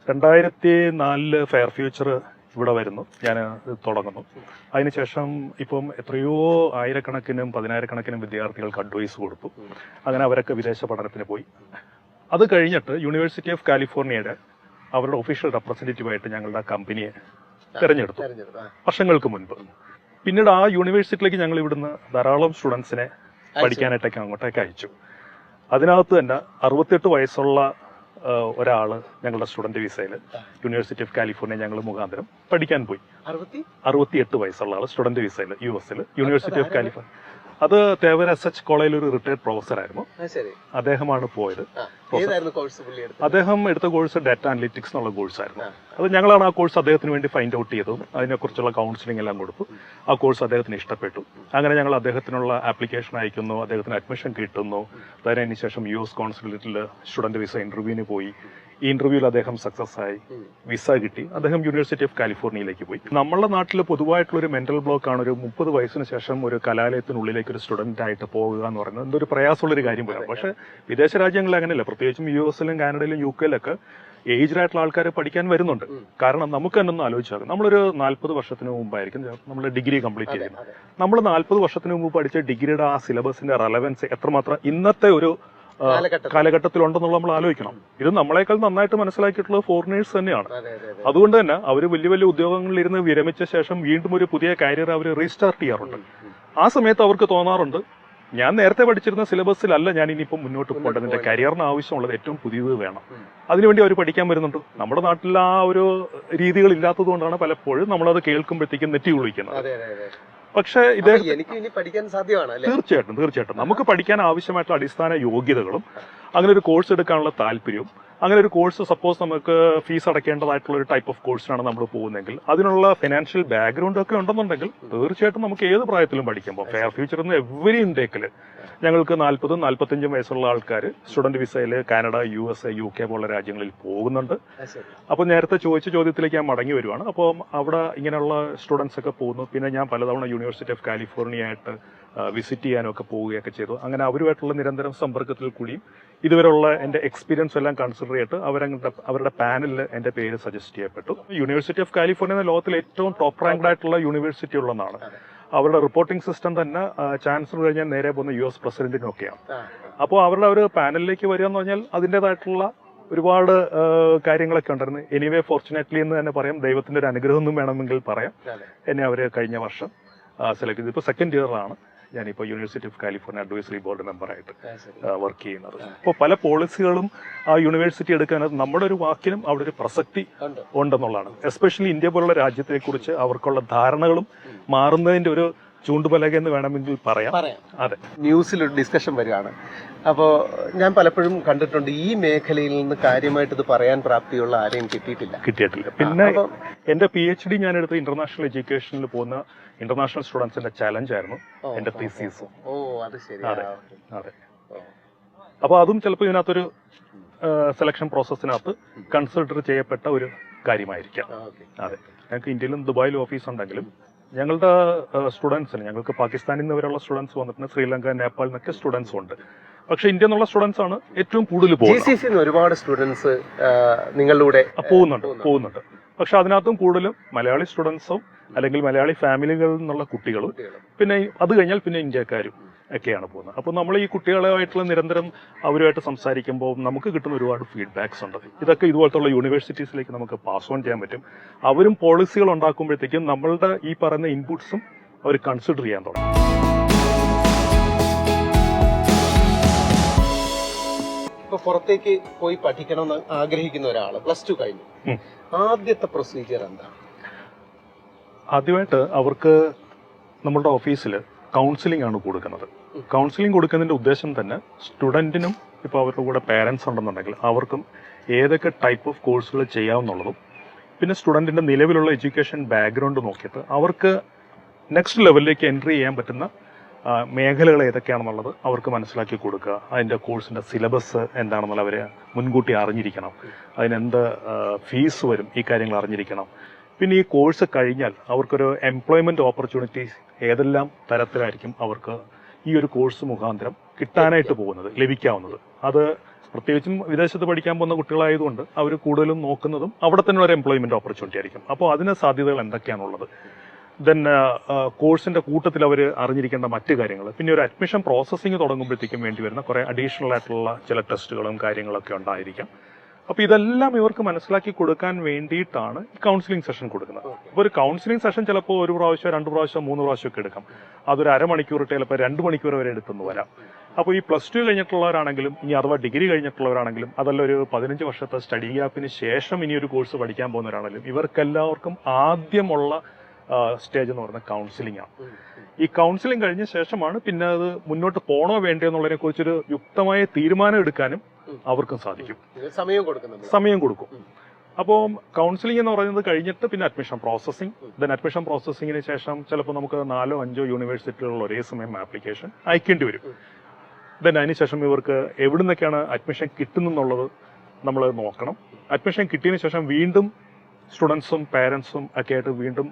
2004 ഫെയർ ഫ്യൂച്ചർ ഇവിടെ വരുന്നു, ഞാൻ തുടങ്ങുന്നു. അതിനുശേഷം ഇപ്പം എത്രയോ ആയിരക്കണക്കിനും 10,000-കണക്കിനും വിദ്യാർത്ഥികൾക്ക് അഡ്വൈസ് കൊടുത്തു. അങ്ങനെ അവരൊക്കെ വിദേശ പഠനത്തിന് പോയി. അത് കഴിഞ്ഞിട്ട് യൂണിവേഴ്സിറ്റി ഓഫ് കാലിഫോർണിയയുടെ അവരുടെ ഒഫീഷ്യൽ റെപ്രസെന്റേറ്റീവായിട്ട് ഞങ്ങളുടെ കമ്പനിയെ തിരഞ്ഞെടുത്തു വർഷങ്ങൾക്ക് മുൻപ്. പിന്നീട് ആ യൂണിവേഴ്സിറ്റിയിലേക്ക് ഞങ്ങൾ ഇവിടുന്ന് ധാരാളം സ്റ്റുഡൻസിനെ പഠിക്കാനായിട്ടൊക്കെ അങ്ങോട്ടേക്ക് അയച്ചു. അതിനകത്ത് തന്നെ 68 വയസ്സുള്ള ഒരാള് ഞങ്ങളുടെ സ്റ്റുഡന്റ് വിസയിൽ യൂണിവേഴ്സിറ്റി ഓഫ് കാലിഫോർണിയ ഞങ്ങൾ മുഖാന്തരം പഠിക്കാൻ പോയി. 68 വയസ്സുള്ള ആള് സ്റ്റുഡന്റ് വിസയിൽ US-ൽ യൂണിവേഴ്സിറ്റി ഓഫ് കാലിഫോർണിയ. അത് തേവര SH കോളേജിൽ ഒരു റിട്ടയർഡ് പ്രൊഫസർ ആയിരുന്നു. അദ്ദേഹമാണ് പോയത്. അദ്ദേഹം എടുത്ത കോഴ്സ് ഡാറ്റ അനലിറ്റിക്സ് എന്നുള്ള കോഴ്സായിരുന്നു. അത് ഞങ്ങളാണ് ആ കോഴ്സ് അദ്ദേഹത്തിന് വേണ്ടി ഫൈൻഡ് ഔട്ട് ചെയ്തതും അതിനെക്കുറിച്ചുള്ള കൗൺസിലിംഗ് എല്ലാം കൊടുത്തു. ആ കോഴ്സ് അദ്ദേഹത്തിന് ഇഷ്ടപ്പെട്ടു. അങ്ങനെ ഞങ്ങൾ അദ്ദേഹത്തിനുള്ള ആപ്ലിക്കേഷൻ അയക്കുന്നു, അദ്ദേഹത്തിന് അഡ്മിഷൻ കിട്ടുന്നു. അതിനുശേഷം US കോൺസുലേറ്റിൽ സ്റ്റുഡന്റ് വിസ ഇന്റർവ്യൂവിന് പോയി. ഈ ഇന്റർവ്യൂവിൽ അദ്ദേഹം സക്സസ് ആയി, വിസ കിട്ടി. അദ്ദേഹം യൂണിവേഴ്സിറ്റി ഓഫ് കാലിഫോർണിയയിലേക്ക് പോയി. നമ്മുടെ നാട്ടിൽ പൊതുവായിട്ടുള്ള ഒരു മെന്റൽ ബ്ലോക്ക് ആണ് ഒരു 30 വയസ്സിന് ശേഷം ഒരു കലാലയത്തിനുള്ളിലേക്ക് ഒരു സ്റ്റുഡന്റ് ആയിട്ട് പോകുക എന്ന് പറയുന്നത് എന്തൊരു പ്രയാസമുള്ളൊരു കാര്യം പോലും. പക്ഷേ വിദേശ രാജ്യങ്ങളിൽ അങ്ങനെയല്ല. പ്രത്യേകിച്ചും US-ലും കാനഡയിലും UK-ലൊക്കെ ഏജ്ഡ് ആയിട്ടുള്ള ആൾക്കാർ പഠിക്കാൻ വരുന്നുണ്ട്. കാരണം നമുക്ക് തന്നെ ഒന്ന് ആലോചിച്ചാൽ നമ്മളൊരു 40 വർഷത്തിന് മുമ്പായിരിക്കും നമ്മൾ ഡിഗ്രി കംപ്ലീറ്റ് ചെയ്യുന്നത്. നമ്മൾ 40 വർഷത്തിന് മുമ്പ് പഠിച്ച ഡിഗ്രിയുടെ ആ സിലബസിന്റെ റെലവൻസ് എത്രമാത്രം ഇന്നത്തെ ഒരു കാലഘട്ടത്തിലുണ്ടെന്നുള്ള നമ്മൾ ആലോചിക്കണം. ഇത് നമ്മളെക്കാൾ നന്നായിട്ട് മനസ്സിലാക്കിയിട്ടുള്ളത് ഫോറിനേഴ്സ് തന്നെയാണ്. അതുകൊണ്ട് തന്നെ അവർ വലിയ വലിയ ഉദ്യോഗങ്ങളിൽ ഇരുന്ന് വിരമിച്ച ശേഷം വീണ്ടും ഒരു പുതിയ കരിയർ അവർ റീസ്റ്റാർട്ട് ചെയ്യാറുണ്ട്. ആ സമയത്ത് അവർക്ക് തോന്നാറുണ്ട്, ഞാൻ നേരത്തെ പഠിച്ചിരുന്ന സിലബസിലല്ല ഞാൻ ഇനിയിപ്പം മുന്നോട്ട് പോകേണ്ടത്, എന്റെ കരിയറിന് ആവശ്യമുള്ളത് ഏറ്റവും പുതിയത് വേണം. അതിനുവേണ്ടി അവർ പഠിക്കാൻ വരുന്നുണ്ട്. നമ്മുടെ നാട്ടിൽ ആ ഒരു രീതികൾ ഇല്ലാത്തത് കൊണ്ടാണ് പലപ്പോഴും നമ്മളത് കേൾക്കുമ്പോഴത്തേക്കും നെറ്റി കുളിക്കുന്നത്. പക്ഷേ എനിക്ക് പഠിക്കാൻ സാധ്യമാണ്. തീർച്ചയായിട്ടും നമുക്ക് പഠിക്കാൻ ആവശ്യമായിട്ടുള്ള അടിസ്ഥാന യോഗ്യതകളും അങ്ങനെ ഒരു കോഴ്സ് എടുക്കാനുള്ള താല്പര്യവും അങ്ങനെ ഒരു കോഴ്സ് സപ്പോസ് നമുക്ക് ഫീസ് അടയ്ക്കേണ്ടതായിട്ടുള്ള ഒരു ടൈപ്പ് ഓഫ് കോഴ്സിനാണ് നമ്മൾ പോകുന്നതെങ്കിൽ അതിനുള്ള ഫിനാൻഷ്യൽ ബാക്ക്ഗ്രൗണ്ട് ഒക്കെ ഉണ്ടെന്നുണ്ടെങ്കിൽ തീർച്ചയായിട്ടും നമുക്ക് ഏത് പ്രായത്തിലും പഠിക്കുമ്പോൾ ഫെയർ ഫ്യൂച്ചർ എന്ന് എവരി ഇൻടേക്കിൽ ഞങ്ങൾക്ക് 40-45 വയസ്സുള്ള ആൾക്കാർ സ്റ്റുഡന്റ് വിസയിൽ കാനഡ, USA, UK പോലുള്ള രാജ്യങ്ങളിൽ പോകുന്നുണ്ട്. അപ്പോൾ നേരത്തെ ചോദിച്ച ചോദ്യത്തിലേക്ക് ഞാൻ മടങ്ങി വരുവാണ്. അപ്പോൾ അവിടെ ഇങ്ങനെയുള്ള സ്റ്റുഡൻസ് ഒക്കെ പോകുന്നു. പിന്നെ ഞാൻ പലതവണ യൂണിവേഴ്സിറ്റി ഓഫ് കാലിഫോർണിയ ആയിട്ട് വിസിറ്റ് ചെയ്യാനൊക്കെ പോവുകയൊക്കെ ചെയ്തു. അങ്ങനെ അവരുമായിട്ടുള്ള നിരന്തരം സമ്പർക്കത്തിൽ കൂടിയും ഇതുവരെയുള്ള എൻ്റെ എക്സ്പീരിയൻസ് എല്ലാം കൺസിഡർ ചെയ്തിട്ട് അവരുടെ പാനലിൽ എൻ്റെ പേര് സജസ്റ്റ് ചെയ്യപ്പെട്ടു. യൂണിവേഴ്സിറ്റി ഓഫ് കാലിഫോർണിയ എന്ന ലോകത്തിലെ ഏറ്റവും ടോപ്പ് റാങ്ക്ഡ് ആയിട്ടുള്ള യൂണിവേഴ്സിറ്റി ഉള്ളതാണ്. അവരുടെ റിപ്പോർട്ടിംഗ് സിസ്റ്റം തന്നെ ചാൻസലർ കഴിഞ്ഞാൽ നേരെ പോകുന്ന US പ്രസിഡന്റിനൊക്കെയാണ്. അപ്പോൾ അവരുടെ ഒരു പാനലിലേക്ക് വരിക എന്ന് പറഞ്ഞാൽ അതിൻ്റെതായിട്ടുള്ള ഒരുപാട് കാര്യങ്ങളൊക്കെ ഉണ്ടായിരുന്നു. എനിവേ ഫോർച്ചുനേറ്റ്ലി എന്ന് തന്നെ പറയാം, ദൈവത്തിന്റെ ഒരു അനുഗ്രഹം ഒന്നും വേണമെങ്കിൽ പറയാം. എന്നെ അവർ കഴിഞ്ഞ വർഷം സെലക്ട് ചെയ്തു. ഇപ്പോൾ സെക്കൻഡ് ഇയറാണ് ഞാനിപ്പോൾ university of California advisory board മെമ്പറായിട്ട് വർക്ക് ചെയ്യുന്നത്. അപ്പോൾ പല പോളിസികളും ആ യൂണിവേഴ്സിറ്റി എടുക്കാനത് നമ്മുടെ ഒരു വാക്കിനും അവിടെ ഒരു പ്രസക്തി ഉണ്ടെന്നുള്ളതാണ്. എസ്പെഷ്യലി ഇന്ത്യ പോലുള്ള രാജ്യത്തെക്കുറിച്ച് അവർക്കുള്ള ധാരണകളും മാറുന്നതിന്റെ ഒരു ചൂണ്ടുപലക എന്ന് വേണമെങ്കിൽ പറയാം. അതെ, ന്യൂസിൽ ഒരു ഡിസ്കഷൻ വരികയാണ്. അപ്പോൾ ഞാൻ പലപ്പോഴും കണ്ടിട്ടുണ്ട് ഈ മേഖലയിൽ നിന്ന് കാര്യമായിട്ട് ഇത് പറയാൻ പ്രാപ്തിയുള്ള ആരെയും കിട്ടിയിട്ടില്ല. പിന്നെ എന്റെ PhD ഞാൻ എടുത്ത ഇന്റർനാഷണൽ എഡ്യൂക്കേഷനിൽ പോകുന്ന ഇന്റർനാഷണൽ സ്റ്റുഡൻസിന്റെ ചലഞ്ച് ആയിരുന്നു എന്റെ തീസീസ്. അതെ. അപ്പൊ അതും ചിലപ്പോൾ ഇതിനകത്തൊരു സെലക്ഷൻ പ്രോസസ്സിനകത്ത് കൺസിഡർ ചെയ്യപ്പെട്ട ഒരു കാര്യമായിരിക്കാം. അതെ, ഞങ്ങൾക്ക് ഇന്ത്യയിലും ദുബായിലും ഓഫീസ് ഉണ്ടെങ്കിലും ഞങ്ങളുടെ സ്റ്റുഡൻസിന്, ഞങ്ങൾക്ക് പാകിസ്ഥാനിൽ നിന്ന് വരെയുള്ള സ്റ്റുഡൻസ് വന്നിട്ടുണ്ട്, ശ്രീലങ്ക, നേപ്പാളിൽ നിന്നൊക്കെ സ്റ്റുഡൻസ് ഉണ്ട്. പക്ഷെ ഇന്ത്യ എന്നുള്ള സ്റ്റുഡൻസ് ആണ് ഏറ്റവും കൂടുതൽ പോകുന്നത്. ഒരുപാട് സ്റ്റുഡൻസ് നിങ്ങളുടെ പോകുന്നുണ്ട്. പക്ഷെ അതിനകത്തും കൂടുതലും മലയാളി സ്റ്റുഡൻസും അല്ലെങ്കിൽ മലയാളി ഫാമിലികളിൽ നിന്നുള്ള കുട്ടികളും പിന്നെ അത് കഴിഞ്ഞാൽ പിന്നെ ഇന്ത്യക്കാരും ഒക്കെയാണ് പോകുന്നത്. അപ്പോൾ നമ്മൾ ഈ കുട്ടികളുമായിട്ടുള്ള നിരന്തരം അവരുമായിട്ട് സംസാരിക്കുമ്പോൾ നമുക്ക് കിട്ടുന്ന ഒരുപാട് ഫീഡ്ബാക്സ് ഉണ്ട്. ഇതൊക്കെ ഇതുപോലത്തുള്ള യൂണിവേഴ്സിറ്റീസിലേക്ക് നമുക്ക് പാസ് ഓൺ ചെയ്യാൻ പറ്റും. അവരും പോളിസികൾ ഉണ്ടാക്കുമ്പോഴത്തേക്കും നമ്മളുടെ ഈ പറയുന്ന ഇൻപുട്സും അവർ കൺസിഡർ ചെയ്യാൻ തുടങ്ങും. ഇപ്പൊ പുറത്തേക്ക് പോയി പഠിക്കണമെന്ന് ആഗ്രഹിക്കുന്ന ഒരാൾ +2 കഴിഞ്ഞു, ആദ്യത്തെ പ്രൊസീജിയർ എന്താണ്? ആദ്യമായിട്ട് അവർക്ക് നമ്മളുടെ ഓഫീസിൽ കൗൺസിലിംഗ് ആണ് കൊടുക്കുന്നത്. കൗൺസിലിംഗ് കൊടുക്കുന്നതിന്റെ ഉദ്ദേശം തന്നെ സ്റ്റുഡന്റിനും ഇപ്പോൾ അവരുടെ കൂടെ പേരൻസ് ഉണ്ടെന്നുണ്ടെങ്കിൽ അവർക്കും ഏതൊക്കെ ടൈപ്പ് ഓഫ് കോഴ്സുകൾ ചെയ്യാവുന്നുള്ളതും പിന്നെ സ്റ്റുഡന്റിന്റെ നിലവിലുള്ള എഡ്യൂക്കേഷൻ ബാക്ക്ഗ്രൗണ്ട് നോക്കിയിട്ട് അവർക്ക് നെക്സ്റ്റ് ലെവലിലേക്ക് എൻട്രി ചെയ്യാൻ പറ്റുന്ന മേഖലകൾ ഏതൊക്കെയാണെന്നുള്ളത് അവർക്ക് മനസ്സിലാക്കി കൊടുക്കുക. അതിൻ്റെ കോഴ്സിൻ്റെ സിലബസ് എന്താണെന്നുള്ള അവർ മുൻകൂട്ടി അറിഞ്ഞിരിക്കണം. അതിനെന്ത് ഫീസ് വരും, ഈ കാര്യങ്ങൾ അറിഞ്ഞിരിക്കണം. പിന്നെ ഈ കോഴ്സ് കഴിഞ്ഞാൽ അവർക്കൊരു എംപ്ലോയ്മെന്റ് ഓപ്പർച്യൂണിറ്റീസ് ഏതെല്ലാം തരത്തിലായിരിക്കും അവർക്ക് ഈ ഒരു കോഴ്സ് മുഖാന്തരം കിട്ടാനായിട്ട് പോകുന്നത്, ലഭിക്കാവുന്നത്. അത് പ്രത്യേകിച്ചും വിദേശത്ത് പഠിക്കാൻ പോകുന്ന കുട്ടികളായതുകൊണ്ട് അവർ കൂടുതലും നോക്കുന്നതും അവിടെ തന്നെ ഒരു എംപ്ലോയ്മെന്റ് ഓപ്പർച്യൂണിറ്റി ആയിരിക്കും. അപ്പോൾ അതിന് സാധ്യതകൾ എന്തൊക്കെയാണുള്ളത്, ദെൻ കോഴ്സിന്റെ കൂട്ടത്തിൽ അവർ അറിഞ്ഞിരിക്കേണ്ട മറ്റു കാര്യങ്ങൾ, പിന്നെ ഒരു അഡ്മിഷൻ പ്രോസസ്സിംഗ് തുടങ്ങുമ്പോഴത്തേക്കും വേണ്ടി വരുന്ന കുറെ അഡീഷണൽ ആയിട്ടുള്ള ചില ടെസ്റ്റുകളും കാര്യങ്ങളൊക്കെ ഉണ്ടായിരിക്കാം. അപ്പൊ ഇതെല്ലാം ഇവർക്ക് മനസ്സിലാക്കി കൊടുക്കാൻ വേണ്ടിയിട്ടാണ് ഈ കൗൺസിലിംഗ് സെഷൻ കൊടുക്കുന്നത്. അപ്പൊ ഒരു കൗൺസിലിംഗ് സെഷൻ ചിലപ്പോൾ 1 പ്രാവശ്യം 2 പ്രാവശ്യം 3 പ്രാവശ്യം ഒക്കെ എടുക്കാം. അതൊരു അരമണിക്കൂർ ചിലപ്പോൾ 2 മണിക്കൂർ വരെ എടുത്തെന്ന് വരാം. അപ്പോൾ ഈ +2 കഴിഞ്ഞിട്ടുള്ളവരാണെങ്കിലും ഇനി അഥവാ ഡിഗ്രി കഴിഞ്ഞിട്ടുള്ളവരാണെങ്കിലും അതല്ല ഒരു 15 വർഷത്തെ സ്റ്റഡി ഗ്യാപ്പിന് ശേഷം ഇനി ഒരു കോഴ്സ് പഠിക്കാൻ പോകുന്നവരാണെങ്കിലും ഇവർക്കെല്ലാവർക്കും ആദ്യമുള്ള സ്റ്റേജ് എന്ന് പറയുന്നത് കൗൺസിലിംഗ് ആണ്. ഈ കൗൺസിലിംഗ് കഴിഞ്ഞ ശേഷമാണ് പിന്നെ അത് മുന്നോട്ട് പോണോ വേണ്ടോ എന്നുള്ളതിനെ കുറിച്ചൊരു യുക്തമായ തീരുമാനം എടുക്കാനും അവർക്കും സാധിക്കും. സമയം കൊടുക്കും. അപ്പോൾ കൗൺസിലിംഗ് എന്ന് പറയുന്നത് കഴിഞ്ഞിട്ട് പിന്നെ അഡ്മിഷൻ പ്രോസസ്സിംഗ്, ദെൻ അഡ്മിഷൻ പ്രോസസ്സിങ്ങിന് ശേഷം ചിലപ്പോൾ നമുക്ക് 4 5 യൂണിവേഴ്സിറ്റികളിൽ ഒരേ സമയം ആപ്ലിക്കേഷൻ അയക്കേണ്ടി വരും. ദെൻ അതിനുശേഷം ഇവർക്ക് എവിടെ നിന്നൊക്കെയാണ് അഡ്മിഷൻ കിട്ടുന്നുള്ളത് നമ്മൾ നോക്കണം. അഡ്മിഷൻ കിട്ടിയതിന് ശേഷം വീണ്ടും സ്റ്റുഡൻസും പേരൻസും ഒക്കെ ആയിട്ട് വീണ്ടും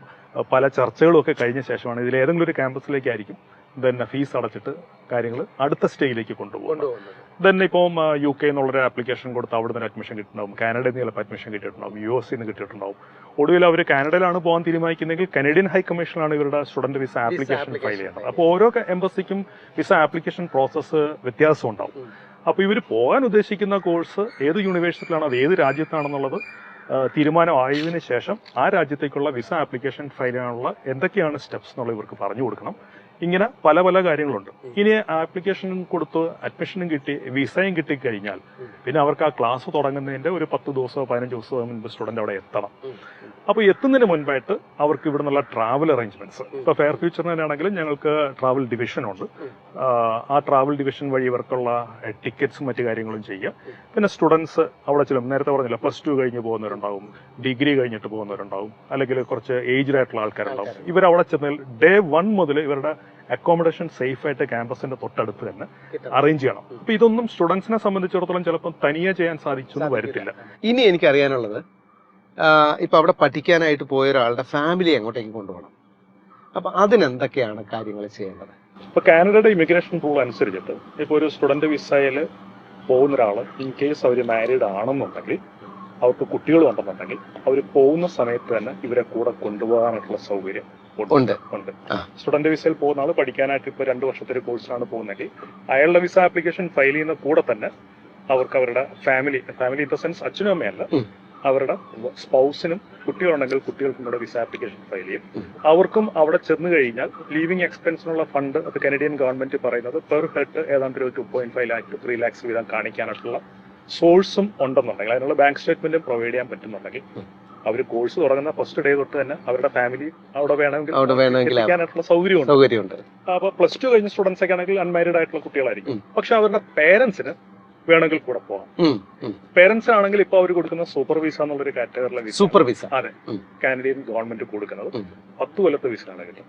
പല ചർച്ചകളും ഒക്കെ കഴിഞ്ഞ ശേഷമാണ് ഇതിൽ ഏതെങ്കിലും ഒരു ക്യാമ്പസിലേക്കായിരിക്കും ദെൻ ഫീസ് അടച്ചിട്ട് കാര്യങ്ങൾ അടുത്ത സ്റ്റേജിലേക്ക് കൊണ്ടുപോകുന്നത്. ദെൻ ഇപ്പം UK എന്നുള്ളൊരു ആപ്ലിക്കേഷൻ കൊടുത്ത് അവിടെ നിന്ന് അഡ്മിഷൻ കിട്ടുന്നുണ്ടാവും, കാനഡയിൽ നിന്ന് ചിലപ്പോൾ അഡ്മിഷൻ കിട്ടിയിട്ടുണ്ടാവും, US നിന്ന് കിട്ടിയിട്ടുണ്ടാവും. ഒടുവിൽ അവർ കാനഡയിലാണ് പോകാൻ തീരുമാനിക്കുന്നതെങ്കിൽ കനേഡിയൻ ഹൈ കമ്മീഷനാണ് ഇവരുടെ സ്റ്റുഡന്റ് വിസ ആപ്ലിക്കേഷൻ ഫയൽ ചെയ്യുന്നത്. അപ്പോൾ ഓരോ എംബസിക്കും വിസ ആപ്ലിക്കേഷൻ പ്രോസസ്സ് വ്യത്യാസം ഉണ്ടാവും. അപ്പോൾ ഇവർ പോകാൻ ഉദ്ദേശിക്കുന്ന കോഴ്സ് ഏത് യൂണിവേഴ്സിറ്റിയിലാണ്, അത് ഏത് രാജ്യത്താണെന്നുള്ളത് തീരുമാനമായതിനു ശേഷം ആ രാജ്യത്തേക്കുള്ള വിസ ആപ്ലിക്കേഷൻ ഫയൽ ചെയ്യാനുള്ള എന്തൊക്കെയാണ് സ്റ്റെപ്സ് എന്നുള്ളത് ഇവർക്ക് പറഞ്ഞു കൊടുക്കണം. ഇങ്ങനെ പല പല കാര്യങ്ങളുണ്ട്. ഇനി ആപ്ലിക്കേഷനും കൊടുത്ത് അഡ്മിഷനും കിട്ടി വിസയും കിട്ടിക്കഴിഞ്ഞാൽ പിന്നെ അവർക്ക് ആ ക്ലാസ് തുടങ്ങുന്നതിന്റെ ഒരു 10 ദിവസമോ 15 ദിവസമോ മുൻപ് സ്റ്റുഡന്റ് അവിടെ എത്തണം. അപ്പോൾ എത്തുന്നതിന് മുൻപായിട്ട് അവർക്ക് ഇവിടെ നിന്നുള്ള ട്രാവൽ അറേഞ്ച്മെന്റ്സ്, ഇപ്പോൾ ഫെയർ ഫ്യൂച്ചറിനാണെങ്കിലും ഞങ്ങൾക്ക് ട്രാവൽ ഡിവിഷൻ ഉണ്ട്. ആ ട്രാവൽ ഡിവിഷൻ വഴി ഇവർക്കുള്ള ടിക്കറ്റ്സും മറ്റു കാര്യങ്ങളും ചെയ്യാം. പിന്നെ സ്റ്റുഡൻസ് അവിടെ ചില നേരത്തെ പറഞ്ഞില്ല +2 കഴിഞ്ഞ് പോകുന്നവരുണ്ടാവും, ഡിഗ്രി കഴിഞ്ഞിട്ട് പോകുന്നവരുണ്ടാവും, അല്ലെങ്കിൽ കുറച്ച് ഏജ്ഡ് ആയിട്ടുള്ള ആൾക്കാരുണ്ടാവും. ഇവരവിടെ ചെന്നാൽ ഡേ 1 മുതൽ ഇവരുടെ അക്കോമഡേഷൻ സേഫ് ആയിട്ട് ക്യാമ്പസിന്റെ തൊട്ടടുത്ത് തന്നെ അറേഞ്ച് ചെയ്യണം. അപ്പൊ ഇതൊന്നും സ്റ്റുഡൻസിനെ സംബന്ധിച്ചിടത്തോളം ചിലപ്പോൾ തനിയെ ചെയ്യാൻ സാധിച്ചെന്ന് വരത്തില്ല. ഇനി എനിക്ക് അറിയാനുള്ളത്, ഇപ്പൊ അവിടെ പഠിക്കാനായിട്ട് പോയ ഒരാളുടെ ഫാമിലി എങ്ങോട്ടേക്ക് കൊണ്ടുപോകണം, അപ്പൊ അതിനെന്തൊക്കെയാണ് കാര്യങ്ങൾ ചെയ്യേണ്ടത്? ഇപ്പൊ കാനഡയുടെ ഇമിഗ്രേഷൻ റൂൾ അനുസരിച്ചിട്ട് ഇപ്പൊ ഒരു സ്റ്റുഡന്റ് വിസയിൽ പോകുന്ന ഒരാള് ഇൻ കേസ് അവർ മാരീഡ് ആണെന്നുണ്ടെങ്കിൽ, അവർക്ക് കുട്ടികൾ ഉണ്ടെന്നുണ്ടെങ്കിൽ അവർ പോകുന്ന സമയത്ത് തന്നെ ഇവരെ കൂടെ കൊണ്ടുപോകാനായിട്ടുള്ള സൗകര്യം ഉണ്ട്. സ്റ്റുഡന്റ് വിസയിൽ പോകുന്ന ആള് പഠിക്കാനായിട്ട് ഇപ്പൊ 2 വർഷത്തെ ഒരു കോഴ്സാണ് പോകുന്നെങ്കിൽ അയാളുടെ വിസ ആപ്ലിക്കേഷൻ ഫയൽ ചെയ്യുന്ന കൂടെ തന്നെ അവർക്ക് അവരുടെ ഫാമിലി ഇൻ ദ സെൻസ് അച്ഛനും അമ്മയല്ല, അവരുടെ സ്പൗസിനും കുട്ടികളുണ്ടെങ്കിൽ കുട്ടികൾക്കും കൂടെ വിസ ആപ്ലിക്കേഷൻ ഫയൽ ചെയ്യും. അവർക്കും അവിടെ ചെന്ന് കഴിഞ്ഞാൽ ലീവിംഗ് എക്സ്പെൻസിനുള്ള ഫണ്ട് അത് കനഡിയൻ ഗവൺമെന്റ് പറയുന്നത് പെർ ഹെഡ് ഏതാണ്ട് ഒരു 2.5 lakh to 3 lakhs വീതം കാണിക്കാനായിട്ടുള്ള സോഴ്സും ഉണ്ടെന്നുണ്ടെങ്കിൽ, അതിനുള്ള ബാങ്ക് സ്റ്റേറ്റ്മെന്റും പ്രൊവൈഡ് ചെയ്യാൻ പറ്റുന്നുണ്ടെങ്കിൽ അവർ കോഴ്സ് തുടങ്ങുന്ന ഫസ്റ്റ് ഡേ തൊട്ട് തന്നെ അവരുടെ ഫാമിലി അവിടെ വേണമെങ്കിൽ എത്തിക്കാനായിട്ടുള്ള സൗകര്യമുണ്ട്. അപ്പൊ +2 കഴിഞ്ഞ സ്റ്റുഡൻസ് ഒക്കെ ആണെങ്കിൽ അൺമാരീഡ് ആയിട്ടുള്ള കുട്ടികളായിരിക്കും. പക്ഷെ അവരുടെ പേരൻസിന് വേണമെങ്കിൽ കൂടെ പോകാം. പേരൻസ് ആണെങ്കിൽ ഇപ്പൊ അവർ കൊടുക്കുന്ന സൂപ്പർ വിസ എന്നുള്ളൊരു കാറ്റഗറിയിലെ വിസ, അതെ, കാനഡിയൻ ഗവൺമെന്റ് കൊടുക്കുന്നത് 10 കൊല്ലത്തെ വിസ ആണ് കിട്ടും.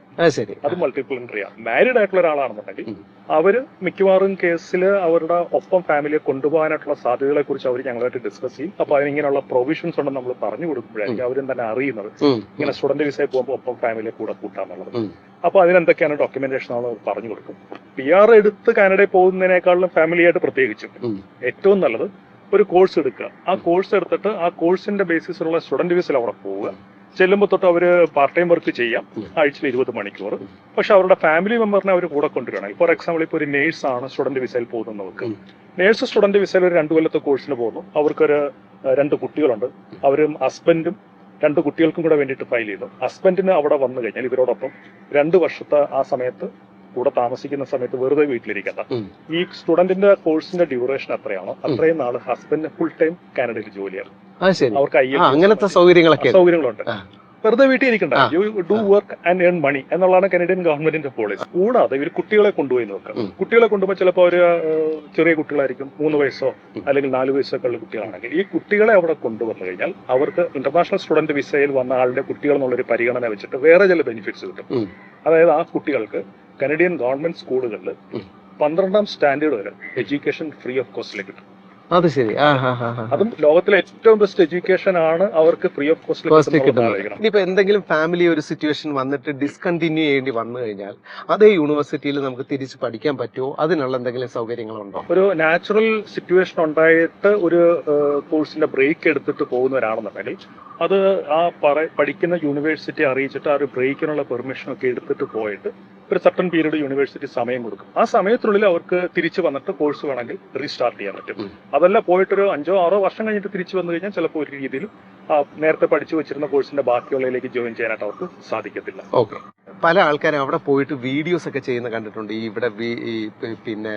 അത് മൾട്ടിപ്പിൾ എൻട്രി ആണ്. മാരീഡ് ആയിട്ടുള്ള ഒരാളാണെന്നുണ്ടെങ്കിൽ അവര് മിക്കവാറും കേസിൽ അവരുടെ ഒപ്പം ഫാമിലിയെ കൊണ്ടുപോകാനായിട്ടുള്ള സാധ്യതകളെ കുറിച്ച് അവർ ഞങ്ങളുമായിട്ട് ഡിസ്കസ് ചെയ്യും. അപ്പൊ അതിനിങ്ങനെയുള്ള പ്രൊവിഷൻസ് ഉണ്ടെന്ന് നമ്മൾ പറഞ്ഞു കൊടുക്കുമ്പോഴായിരിക്കും അവരും തന്നെ അറിയുന്നത് ഇങ്ങനെ സ്റ്റുഡന്റ് വിസയിൽ പോകുമ്പോൾ ഒപ്പം ഫാമിലിയെ കൂടെ കൂട്ടാന്നുള്ളത്. അപ്പൊ അതിനെന്തൊക്കെയാണ് ഡോക്യുമെന്റേഷൻ ആണെന്ന് പറഞ്ഞു കൊടുക്കും. PR എടുത്ത് കാനഡയിൽ പോകുന്നതിനേക്കാളും ഫാമിലിയായിട്ട് പ്രത്യേകിച്ചും ഏറ്റവും നല്ലത് ഒരു കോഴ്സ് എടുക്കുക. ആ കോഴ്സ് എടുത്തിട്ട് ആ കോഴ്സിന്റെ ബേസിസിലുള്ള സ്റ്റുഡന്റ് വിസയിൽ അവിടെ പോവുക. ചെല്ലുമ്പോൾ തൊട്ട് അവര് പാർട്ട് ടൈം വർക്ക് ചെയ്യാം, ആഴ്ചയിൽ 20 മണിക്കൂർ. പക്ഷെ അവരുടെ ഫാമിലി മെമ്പറിനെ അവർ കൂടെ കൊണ്ടുവരണം. ഫോർ എക്സാമ്പിൾ, ഇപ്പോൾ ഒരു നേഴ്സ് ആണ് സ്റ്റുഡന്റ് വിസയിൽ പോകുന്നവർക്ക്. നേഴ്സ് സ്റ്റുഡന്റ് വിസയിൽ ഒരു 2 കൊല്ലത്തെ കോഴ്സിന് പോകുന്നു. അവർക്കൊരു 2 കുട്ടികളുണ്ട്. അവരും ഹസ്ബൻഡും 2 കുട്ടികൾക്കും കൂടെ വേണ്ടിയിട്ട് ഫയൽ ചെയ്തു. ഹസ്ബൻഡിന് അവിടെ വന്നു കഴിഞ്ഞാൽ ഇവരോടൊപ്പം 2 വർഷത്തെ ആ സമയത്ത് കൂടെ താമസിക്കുന്ന സമയത്ത് വെറുതെ വീട്ടിലിരിക്കണ്ട. ഈ സ്റ്റുഡന്റിന്റെ കോഴ്സിന്റെ ഡ്യൂറേഷൻ എത്രയാണോ അത്രയും നാള് ഹസ്ബൻഡിന് ഫുൾ ടൈം കാനഡയിൽ ജോലിയാണ്. അവർക്ക് അങ്ങനത്തെ സൗകര്യങ്ങളുണ്ട്. വെറുതെ വീട്ടിൽ ഇരിക്കണ്ട, you do work and earn money എന്നുള്ളതാണ് കനഡിയൻ ഗവൺമെന്റിന്റെ പോളിസി. കൂടാതെ ഇവർ കുട്ടികളെ കൊണ്ടുപോയി നോക്കാം. കുട്ടികളെ കൊണ്ടുപോയി ചിലപ്പോൾ ഒരു ചെറിയ കുട്ടികളായിരിക്കും, 3 വയസ്സോ അല്ലെങ്കിൽ 4 വയസ്സോ ഒക്കെ ഉള്ള കുട്ടികളാണെങ്കിൽ ഈ കുട്ടികളെ അവിടെ കൊണ്ടുവന്നു കഴിഞ്ഞാൽ അവർക്ക് ഇന്റർനാഷണൽ സ്റ്റുഡന്റ് വിസയിൽ വന്ന ആളുടെ കുട്ടികൾ എന്നുള്ളൊരു പരിഗണന വെച്ചിട്ട് വേറെ ചില ബെനിഫിറ്റ്സ് കിട്ടും. അതായത് ആ കുട്ടികൾക്ക് കനഡിയൻ ഗവൺമെന്റ് സ്കൂളുകളിൽ 12ാം സ്റ്റാൻഡേർഡ് വരെ എഡ്യൂക്കേഷൻ ഫ്രീ ഓഫ് കോസ്റ്റിലേക്ക് കിട്ടും. അത് ശരി. അതും ലോകത്തിലെ ഏറ്റവും ബെസ്റ്റ് എഡ്യൂക്കേഷൻ ആണ് അവർക്ക് ഫ്രീ ഓഫ് കോസ്റ്റ് കിട്ടുന്നത്. ഇനിയിപ്പോ എന്തെങ്കിലും ഫാമിലി ഒരു സിറ്റുവേഷൻ വന്നിട്ട് ഡിസ്കണ്ടിന്യൂ ചെയ്യേണ്ടി വന്നു കഴിഞ്ഞാൽ അതേ യൂണിവേഴ്സിറ്റിയിൽ നമുക്ക് തിരിച്ച് പഠിക്കാൻ പറ്റുമോ? അതിനുള്ള എന്തെങ്കിലും സൗകര്യങ്ങളുണ്ടോ? ഒരു നാച്ചുറൽ സിറ്റുവേഷൻ ഉണ്ടായിട്ട് ഒരു കോഴ്സിന്റെ ബ്രേക്ക് എടുത്തിട്ട് പോകുന്നവരാണെന്നുണ്ടെങ്കിൽ അത് ആ പഠിക്കുന്ന യൂണിവേഴ്സിറ്റി അറിയിച്ചിട്ട് ആ ഒരു ബ്രേക്കിനുള്ള പെർമിഷൻ ഒക്കെ എടുത്തിട്ട് പോയിട്ട് ഒരു സർട്ടൺ പീരീഡ് യൂണിവേഴ്സിറ്റി സമയം കൊടുക്കും. ആ സമയത്തിനുള്ളിൽ അവർക്ക് തിരിച്ചു വന്നിട്ട് കോഴ്സ് വേണമെങ്കിൽ റീസ്റ്റാർട്ട് ചെയ്യാൻ പറ്റും. അതല്ല പോയിട്ടൊരു 5-6 വർഷം കഴിഞ്ഞിട്ട് തിരിച്ചു വന്നു കഴിഞ്ഞാൽ ചിലപ്പോൾ ഒരു രീതിയിലും നേരത്തെ പഠിച്ചു വെച്ചിരുന്ന കോഴ്സിന്റെ ബാക്കിയുള്ളതിലേക്ക് ജോയിൻ ചെയ്യാനായിട്ട് അവർക്ക് സാധിക്കത്തില്ല. ഓക്കെ. പല ആൾക്കാരും അവിടെ പോയിട്ട് വീഡിയോസ് ഒക്കെ ചെയ്യുന്ന കണ്ടിട്ടുണ്ട്. ഇവിടെ പിന്നെ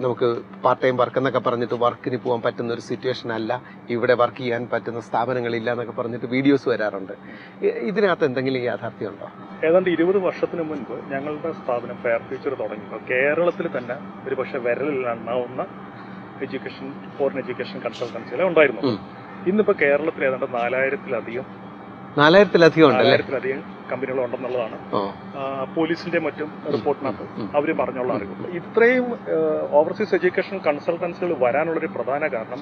നമുക്ക് പാർട്ട് ടൈം വർക്ക് എന്നൊക്കെ പറഞ്ഞിട്ട് വർക്കിന് പോകാൻ പറ്റുന്ന ഒരു സിറ്റുവേഷൻ അല്ല, ഇവിടെ വർക്ക് ചെയ്യാൻ പറ്റുന്ന സ്ഥാപനങ്ങളില്ല എന്നൊക്കെ പറഞ്ഞിട്ട് വീഡിയോസ് വരാറുണ്ട്. ഇതിനകത്ത് എന്തെങ്കിലും യാഥാർത്ഥ്യമുണ്ടോ? ഏതാണ്ട് 20 വർഷത്തിന് മുൻപ് ഞങ്ങളുടെ സ്ഥാപനം ഫെയർ ഫ്യൂച്ചർ തുടങ്ങിയപ്പോൾ കേരളത്തിൽ തന്നെ ഒരു പക്ഷെ വിരലിലെണ്ണാവുന്ന ഫോറിൻ എഡ്യൂക്കേഷൻ കൺസൾട്ടൻസികളെ ഉണ്ടായിരുന്നു. ഇന്നിപ്പോ കേരളത്തിൽ ഏതാണ്ട് 4,000-ലധികം കമ്പനികൾ ഉണ്ടെന്നുള്ളതാണ് പോലീസിന്റെ മറ്റും റിപ്പോർട്ടിനകത്ത് അവര് പറഞ്ഞുള്ള അറിവ്. ഇത്രയും ഓവർസീസ് എഡ്യൂക്കേഷൻ കൺസൾട്ടൻസികൾ വരാനുള്ളൊരു പ്രധാന കാരണം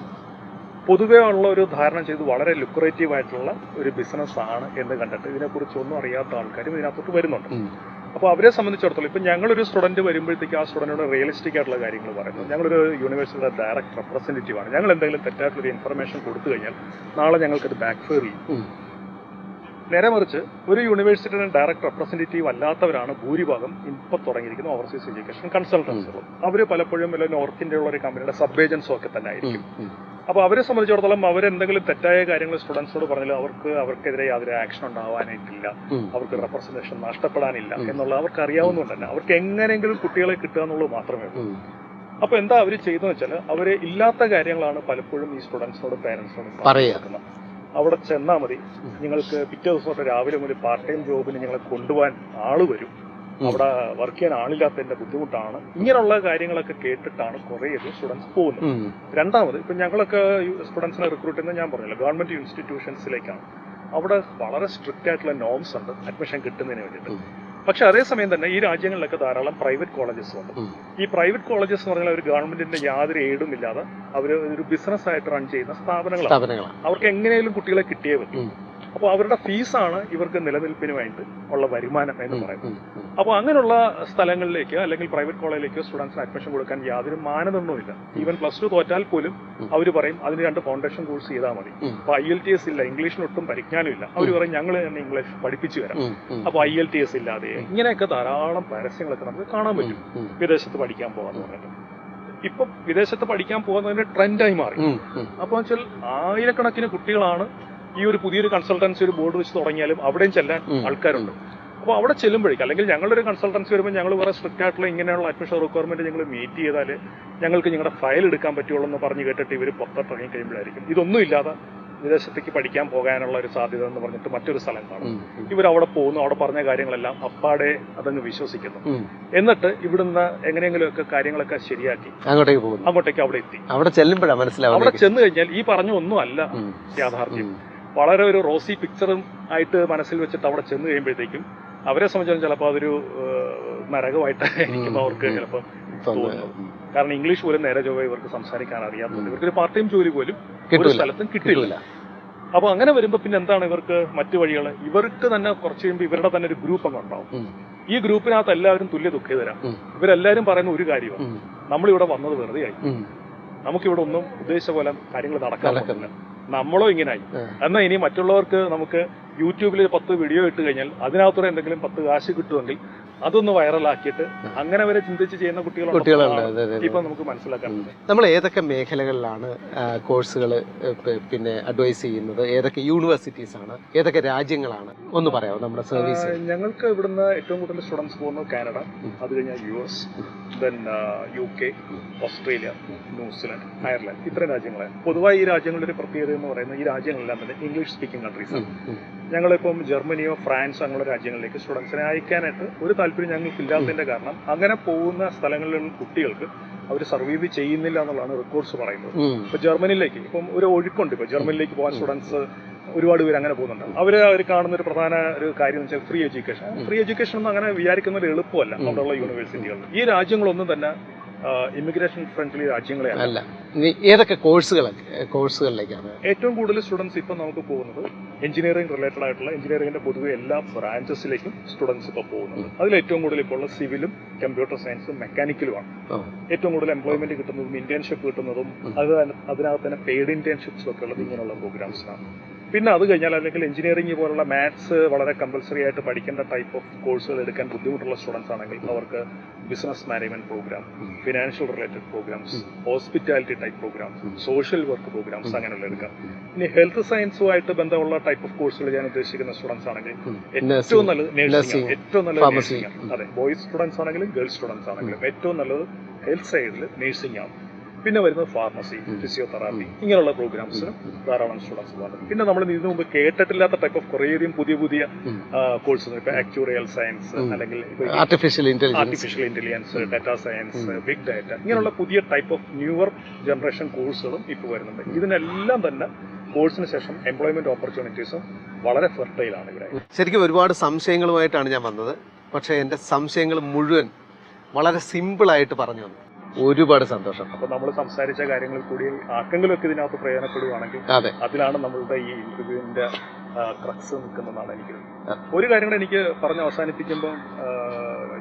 പൊതുവേ ഉള്ള ഒരു ധാരണ ചെയ്ത് വളരെ ലുക്രേറ്റീവ് ആയിട്ടുള്ള ഒരു ബിസിനസ് ആണ് എന്ന് കണ്ടിട്ട് ഇതിനെക്കുറിച്ചൊന്നും അറിയാത്ത ആൾക്കാരും ഇതിനകത്തോട്ട് വരുന്നുണ്ട്. അപ്പോൾ അവരെ സംബന്ധിച്ചിടത്തോളം ഇപ്പം ഞങ്ങളൊരു സ്റ്റുഡന്റ് വരുമ്പോഴത്തേക്ക് ആ സ്റ്റുഡന്റിനോട് റിയലിസ്റ്റിക് ആയിട്ടുള്ള കാര്യങ്ങൾ പറയുന്നത്, ഞങ്ങളൊരു യൂണിവേഴ്സിറ്റിയുടെ ഡയറക്റ്റ് റെപ്രസെന്റേറ്റീവ് ആണ്. ഞങ്ങൾ എന്തെങ്കിലും തെറ്റായിട്ടുള്ള ഇൻഫർമേഷൻ കൊടുത്തു കഴിഞ്ഞാൽ നാളെ ഞങ്ങൾക്കത് ബാക്ക് ഫെയർ ചെയ്യും. നേരെ മറിച്ച് ഒരു യൂണിവേഴ്സിറ്റിയുടെ ഡയറക്റ്റ് റെപ്രസെന്റേറ്റീവ് അല്ലാത്തവരാണ് ഭൂരിഭാഗം ഇപ്പോൾ തുടങ്ങിയിരിക്കുന്ന ഓവർസീസ് എഡ്യൂക്കേഷൻ കൺസൾട്ടൻസുകൾ. അവർ പലപ്പോഴും നോർത്ത് ഇന്ത്യയുള്ള ഒരു കമ്പനിയുടെ സബ് ഏജൻസോ ഒക്കെ തന്നെ ആയിരിക്കും. അപ്പോൾ അവരെ സംബന്ധിച്ചിടത്തോളം അവരെന്തെങ്കിലും തെറ്റായ കാര്യങ്ങൾ സ്റ്റുഡൻസിനോട് പറഞ്ഞാൽ അവർക്കെതിരെ യാതൊരു ആക്ഷൻ ഉണ്ടാവാനായിട്ടില്ല, അവർക്ക് റെപ്രസെന്റേഷൻ നഷ്ടപ്പെടാനില്ല എന്നുള്ളത് അവർക്ക് അറിയാവുന്നതുകൊണ്ട് തന്നെ അവർക്ക് എങ്ങനെയെങ്കിലും കുട്ടികളെ കിട്ടുക എന്നുള്ളത് മാത്രമേ ഉള്ളൂ. അപ്പൊ എന്താ അവർ ചെയ്തെന്ന് വെച്ചാൽ അവര് ഇല്ലാത്ത കാര്യങ്ങളാണ് പലപ്പോഴും ഈ സ്റ്റുഡൻസിനോടും പേരൻസിനോടും പറയുന്നത്. അവിടെ ചെന്നാൽ മതി, നിങ്ങൾക്ക് പിറ്റേ ദിവസം തൊട്ട് രാവിലെ മുതൽ പാർട്ട് ടൈം ജോബിന് ഞങ്ങളെ കൊണ്ടുപോകാൻ ആള് വരും, അവിടെ വർക്ക് ചെയ്യാൻ ആളില്ലാത്തതിന്റെ ബുദ്ധിമുട്ടാണ്. ഇങ്ങനെയുള്ള കാര്യങ്ങളൊക്കെ കേട്ടിട്ടാണ് കുറേയധികം സ്റ്റുഡൻസ് പോകുന്നത്. രണ്ടാമത് ഇപ്പൊ ഞങ്ങളൊക്കെ സ്റ്റുഡൻസിനെ റിക്രൂട്ട് ചെയ്യുന്നത് ഞാൻ പറഞ്ഞല്ലോ ഗവൺമെന്റ് ഇൻസ്റ്റിറ്റ്യൂഷൻസിലേക്കാണ്. അവിടെ വളരെ സ്ട്രിക്റ്റ് ആയിട്ടുള്ള നോംസ് ഉണ്ട് അഡ്മിഷൻ കിട്ടുന്നതിന് വേണ്ടിയിട്ട്. പക്ഷെ അതേസമയം തന്നെ ഈ രാജ്യങ്ങളിലൊക്കെ ധാരാളം പ്രൈവറ്റ് കോളേജസ് ഉണ്ട്. ഈ പ്രൈവറ്റ് കോളേജസ് എന്ന് പറഞ്ഞാൽ ഒരു ഗവൺമെന്റിന്റെ യാതൊരു എയ്ഡും ഇല്ലാതെ അവർ ഒരു ബിസിനസ് ആയിട്ട് റൺ ചെയ്യുന്ന സ്ഥാപനങ്ങളാണ്. അവർക്ക് എങ്ങനെയും കുട്ടികളെ കിട്ടിയേ പറ്റും. അപ്പോൾ അവരുടെ ഫീസാണ് ഇവർക്ക് നിലനിൽപ്പിന് വേണ്ടി ഉള്ള വരുമാനം എന്ന് പറയുന്നത്. അപ്പോൾ അങ്ങനെയുള്ള സ്ഥലങ്ങളിലേക്ക് അല്ലെങ്കിൽ പ്രൈവറ്റ് കോളേജിലേക്ക് സ്റ്റുഡൻസിന് അഡ്മിഷൻ കൊടുക്കാൻ യാതൊരു മാനദണ്ഡവുമില്ല. ഈവൻ +2 തോറ്റാൽ പോലും അവർ പറയും അതിന് 2 ഫൗണ്ടേഷൻ കോഴ്സ് ചെയ്താൽ മതി. അപ്പോൾ IELTS ഇല്ല, ഇംഗ്ലീഷിനൊട്ടും പരിജ്ഞാനമില്ല, അവർ പറയും ഞങ്ങൾ തന്നെ ഇംഗ്ലീഷ് പഠിപ്പിച്ചു തരാം. അപ്പോൾ IELTS ഇല്ലാതെ ഇങ്ങനെയൊക്കെ ധാരാളം പരസ്യങ്ങളൊക്കെ നമുക്ക് കാണാൻ പറ്റും വിദേശത്ത് പഠിക്കാൻ പോകാന്ന് പറഞ്ഞിട്ട്. ഇപ്പൊ വിദേശത്ത് പഠിക്കാൻ പോകുന്നതിന്റെ ട്രെൻഡായി മാറി. അപ്പൊ വെച്ചാൽ ആയിരക്കണക്കിന് കുട്ടികളാണ് ഈ ഒരു പുതിയൊരു കൺസൾട്ടൻസി ഒരു ബോർഡ് വെച്ച് തുടങ്ങിയാലും അവിടെയും ചെല്ലാൻ ആൾക്കാരുണ്ട്. അപ്പോൾ അവിടെ ചെല്ലുമ്പോഴേക്കും അല്ലെങ്കിൽ ഞങ്ങളൊരു കൺസൾട്ടൻസി വരുമ്പോൾ ഞങ്ങൾ വേറെ സ്ട്രിക്റ്റ് ആയിട്ടുള്ള ഇങ്ങനെയുള്ള അഡ്മിഷൻ റിക്വയർമെന്റ് ഞങ്ങൾ മീറ്റ് ചെയ്താൽ ഞങ്ങൾക്ക് നിങ്ങളുടെ ഫയൽ എടുക്കാൻ പറ്റുള്ളൂ എന്ന് പറഞ്ഞ് കേട്ടിട്ട് ഇവർ പുറത്തിറങ്ങി കഴിയുമ്പോഴായിരിക്കും ഇതൊന്നും ഇല്ലാതെ വിദേശത്തേക്ക് പഠിക്കാൻ പോകാനുള്ള ഒരു സാധ്യത എന്ന് പറഞ്ഞിട്ട് മറ്റൊരു സ്ഥലം കാണും. ഇവരവിടെ പോകുന്നു, അവിടെ പറഞ്ഞ കാര്യങ്ങളെല്ലാം അപ്പാടെ അതങ്ങ് വിശ്വസിക്കുന്നു. എന്നിട്ട് ഇവിടുന്ന് എങ്ങനെയെങ്കിലുമൊക്കെ കാര്യങ്ങളൊക്കെ ശരിയാക്കി അങ്ങോട്ടേക്ക് അവിടെ എത്തി. അവിടെ ചെല്ലുമ്പോഴാണ് മനസ്സിലാവും. അവിടെ ചെന്ന് കഴിഞ്ഞാൽ ഈ പറഞ്ഞ ഒന്നും അല്ല യാഥാർത്ഥ്യം. വളരെ ഒരു റോസി പിക്ചറും ആയിട്ട് മനസ്സിൽ വെച്ചിട്ട് അവിടെ ചെന്ന് കഴിയുമ്പോഴത്തേക്കും അവരെ സംബന്ധിച്ചാലും ചിലപ്പോൾ അതൊരു നരകമായിട്ടായിരിക്കും അവർക്ക് ചിലപ്പോൾ തോന്നുന്നത്. കാരണം ഇംഗ്ലീഷ് പോലും നേരെ ചൊവ്വ ഇവർക്ക് സംസാരിക്കാൻ അറിയാത്തതുകൊണ്ട് ഇവർക്കൊരു പാർട്ട് ടൈം ജോലി പോലും ഒരു സ്ഥലത്തും കിട്ടില്ല. അപ്പൊ അങ്ങനെ വരുമ്പോ പിന്നെ എന്താണ് ഇവർക്ക് മറ്റു വഴികൾ? ഇവർക്ക് തന്നെ കുറച്ച് കഴിയുമ്പോൾ ഇവരുടെ തന്നെ ഒരു ഗ്രൂപ്പ് അങ്ങ് ഉണ്ടാവും. ഈ ഗ്രൂപ്പിനകത്ത് എല്ലാവരും തുല്യ ദുഃഖിതരാണ്. ഇവരെല്ലാരും പറയുന്ന ഒരു കാര്യമാണ്, നമ്മളിവിടെ വന്നത് വെറുതെ ആയി, നമുക്കിവിടെ ഒന്നും ഉദ്ദേശിച്ച പോലെ കാര്യങ്ങൾ നടക്കാൻ പറ്റില്ല, നമ്മളോ ഇങ്ങനായി. എന്നാൽ ഇനി മറ്റുള്ളവർക്ക് നമുക്ക് യൂട്യൂബിൽ 10 വീഡിയോ ഇട്ട് കഴിഞ്ഞാൽ അതിനകത്തൂടെ എന്തെങ്കിലും 10 കാശ് കിട്ടുമെങ്കിൽ അതൊന്ന് വൈറലാക്കിയിട്ട് അങ്ങനെ വരെ ചിന്തിച്ച് ചെയ്യുന്ന കുട്ടികളുണ്ട്. ഇപ്പൊ നമുക്ക് മനസ്സിലാക്കാൻ നമ്മൾ ഏതൊക്കെ മേഖലകളിലാണ് കോഴ്സുകൾ പിന്നെ അഡ്വൈസ് ചെയ്യുന്നത്, ഏതൊക്കെ യൂണിവേഴ്സിറ്റീസ് ആണ്, ഏതൊക്കെ രാജ്യങ്ങളാണ് ഒന്ന് പറയാമോ നമ്മുടെ സർവീസ്? ഞങ്ങൾക്ക് ഇവിടുന്ന് ഏറ്റവും കൂടുതൽ സ്റ്റുഡൻസ് പോകുന്നത് കാനഡ, അത് കഴിഞ്ഞാൽ US, then UK, Australia, New Zealand, Ireland, ഇത്തരം രാജ്യങ്ങളാണ്. പൊതുവായി ഈ രാജ്യങ്ങളുടെ ഒരു പ്രത്യേകത എന്ന് പറയുന്നത് ഈ രാജ്യങ്ങളെല്ലാം തന്നെ ഇംഗ്ലീഷ് സ്പീക്കിംഗ് കൺട്രീസ് ആണ്. ഞങ്ങളിപ്പം ജർമ്മനിയോ ഫ്രാൻസോ അങ്ങനെയുള്ള രാജ്യങ്ങളിലേക്ക് സ്റ്റുഡൻസിനെ അയക്കാനായിട്ട് ഒരു താല്പര്യം ഞങ്ങൾക്ക് ഇല്ലാത്തതിന്റെ കാരണം അങ്ങനെ പോകുന്ന സ്ഥലങ്ങളിലുള്ള കുട്ടികൾക്ക് അവർ സർവൈവ് ചെയ്യുന്നില്ല എന്നുള്ളതാണ് റെക്കോർഡ്സ് പറയുന്നത്. ഇപ്പൊ ജർമ്മനിയിലേക്ക് ഇപ്പം ഒരു ഒഴുക്കുണ്ട്, ഇപ്പൊ ജർമ്മനിയിലേക്ക് പോകാൻ സ്റ്റുഡൻസ് ഒരുപാട് പേര് അങ്ങനെ പോകുന്നുണ്ട്. അവർ കാണുന്ന ഒരു പ്രധാന ഒരു കാര്യം എന്ന് വെച്ചാൽ ഫ്രീ എഡ്യൂക്കേഷൻ. ഫ്രീ എഡ്യൂക്കേഷൻ ഒന്നും അങ്ങനെ വിചാരിക്കുന്ന ഒരു എളുപ്പമല്ല അവിടെയുള്ള യൂണിവേഴ്സിറ്റികളിൽ. ഈ രാജ്യങ്ങളൊന്നും തന്നെ ഇമിഗ്രേഷൻ ഫ്രണ്ട്ലി രാജ്യങ്ങളെയല്ല. ഏതൊക്കെ കോഴ്സുകളിലേക്കാണ് ഏറ്റവും കൂടുതൽ സ്റ്റുഡൻസ് ഇപ്പം നമുക്ക് പോകുന്നത്? എഞ്ചിനീയറിംഗ് റിലേറ്റഡ് ആയിട്ടുള്ള എഞ്ചിനീയറിംഗിന്റെ പൊതുവെ എല്ലാ ബ്രാഞ്ചസിലേക്കും സ്റ്റുഡൻസ് ഇപ്പോൾ പോകുന്നത്. അതിൽ ഏറ്റവും കൂടുതൽ ഇപ്പോൾ ഉള്ള സിവിലും കമ്പ്യൂട്ടർ സയൻസും മെക്കാനിക്കലുമാണ്. ഏറ്റവും കൂടുതൽ എംപ്ലോയ്മെന്റ് കിട്ടുന്നതും ഇന്റേൺഷിപ്പ് കിട്ടുന്നതും അതിനകത്ത് തന്നെ പെയ്ഡ് ഇന്റേൺഷിപ്സും ഒക്കെ ഉള്ളത് ഇങ്ങനെയുള്ള പ്രോഗ്രാംസിനാണ്. പിന്നെ അത് കഴിഞ്ഞാൽ അല്ലെങ്കിൽ എഞ്ചിനീയറിംഗ് പോലുള്ള മാത്സ് വളരെ കമ്പൽസറി ആയിട്ട് പഠിക്കേണ്ട ടൈപ്പ് ഓഫ് കോഴ്സുകൾ എടുക്കാൻ ബുദ്ധിമുട്ടുള്ള സ്റ്റുഡൻസ് ആണെങ്കിൽ അവർക്ക് business management program, financial related programs, hospitality type programs, social work programs അങ്ങനെയുള്ള എടുക്കാം. ഇനി ഹെൽത്ത് സയൻസുമായിട്ട് ബന്ധമുള്ള ടൈപ്പ് ഓഫ് കോഴ്സുകൾ ഞാൻ ഉദ്ദേശിക്കുന്ന സ്റ്റുഡൻസ് ആണെങ്കിൽ ഏറ്റവും നല്ലത് നഴ്സിംഗ്, ഏറ്റവും നല്ലത് നഴ്സിംഗ് ആണ്. അതെ, ബോയ്സ് സ്റ്റുഡൻസ് ആണെങ്കിലും ഗേൾസ് സ്റ്റുഡൻസ് ആണെങ്കിലും ഏറ്റവും നല്ലത് ഹെൽത്ത് സൈഡിൽ നഴ്സിംഗ് ആണ്. പിന്നെ വരുന്നത് ഫാർമസി, ഫിസിയോതെറാപ്പി, ഇങ്ങനെയുള്ള പ്രോഗ്രാംസിന് ധാരാളം സ്റ്റുഡൻസ് പോകുന്നുണ്ട്. പിന്നെ നമ്മൾ ഇതിനു മുമ്പ് കേട്ടിട്ടില്ലാത്ത ടൈപ്പ് ഓഫ് കുറേയധികം പുതിയ പുതിയ കോഴ്സുകൾ, ഇപ്പൊ ആക്ച്വറിയൽ സയൻസ് അല്ലെങ്കിൽ artificial intelligence, data science, big data, ഇങ്ങനെയുള്ള പുതിയ ടൈപ്പ് ഓഫ് ന്യൂവർ ജനറേഷൻ കോഴ്സുകളും ഇപ്പോൾ വരുന്നുണ്ട്. ഇതിനെല്ലാം തന്നെ കോഴ്സിന് ശേഷം എംപ്ലോയ്മെന്റ് ഓപ്പർച്യൂണിറ്റീസും വളരെ ഫെർട്ടൈലാണ് ഇവിടെ. ശരിക്കും ഒരുപാട് സംശയങ്ങളുമായിട്ടാണ് ഞാൻ വന്നത്, പക്ഷേ എൻ്റെ സംശയങ്ങൾ മുഴുവൻ വളരെ സിമ്പിളായിട്ട് പറഞ്ഞു തന്നു. ഒരുപാട് സന്തോഷം. അപ്പൊ നമ്മൾ സംസാരിച്ച കാര്യങ്ങൾ കൂടി ആർക്കെങ്കിലും ഒക്കെ ഇതിനകത്ത് പ്രയോജനപ്പെടുകയാണെങ്കിൽ അതിലാണ് നമ്മളുടെ ഈ ഇന്റർവ്യൂവിന്റെ ക്രക്സ് നിൽക്കുന്നതാണ് എനിക്ക്. ഒരു കാര്യം കൂടെ എനിക്ക് പറഞ്ഞ് അവസാനിപ്പിക്കുമ്പോൾ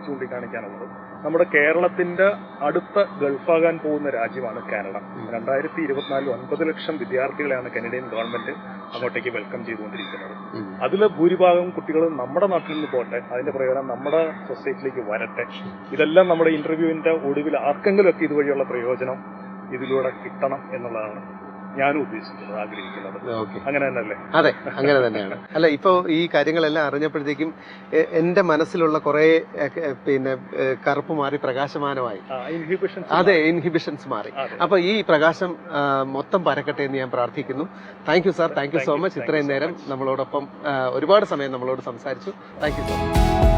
ചൂണ്ടിക്കാണിക്കാനുള്ളത്, നമ്മുടെ കേരളത്തിന്റെ അടുത്ത ഗൾഫാകാൻ പോകുന്ന രാജ്യമാണ് കാനഡ. 2024 9 ലക്ഷം വിദ്യാർത്ഥികളെയാണ് കനഡിയൻ ഗവൺമെന്റ് അങ്ങോട്ടേക്ക് വെൽക്കം ചെയ്തുകൊണ്ടിരിക്കുന്നത്. അതിൽ ഭൂരിഭാഗം കുട്ടികളും നമ്മുടെ നാട്ടിൽ നിന്ന് പോട്ടെ, അതിന്റെ പ്രയോജനം നമ്മുടെ സൊസൈറ്റിയിലേക്ക് വരട്ടെ. ഇതെല്ലാം നമ്മുടെ ഇന്റർവ്യൂവിന്റെ ഒടുവിൽ ആർക്കെങ്കിലും ഒക്കെ ഇതുവഴിയുള്ള പ്രയോജനം ഇതിലൂടെ കിട്ടണം എന്നുള്ളതാണ് ഞാനും ഉദ്ദേശിക്കുന്നത്, ആഗ്രഹിക്കുന്നത്. അങ്ങനെ തന്നെയല്ലേ? അതെ, അങ്ങനെ തന്നെയാണ്. അല്ല, ഇപ്പൊ ഈ കാര്യങ്ങളെല്ലാം അറിഞ്ഞപ്പോഴത്തേക്കും എന്റെ മനസ്സിലുള്ള കുറെ പിന്നെ കറുപ്പ് മാറി പ്രകാശമാനമായി. അതെ, ഇൻഹിബിഷൻസ് മാറി. അപ്പൊ ഈ പ്രകാശം മൊത്തം പരക്കട്ടെ എന്ന് ഞാൻ പ്രാർത്ഥിക്കുന്നു. Thank you sir, thank you so much. ഇത്രയും നേരം നമ്മളോടൊപ്പം ഒരുപാട് സമയം നമ്മളോട് സംസാരിച്ചു. Thank you so much.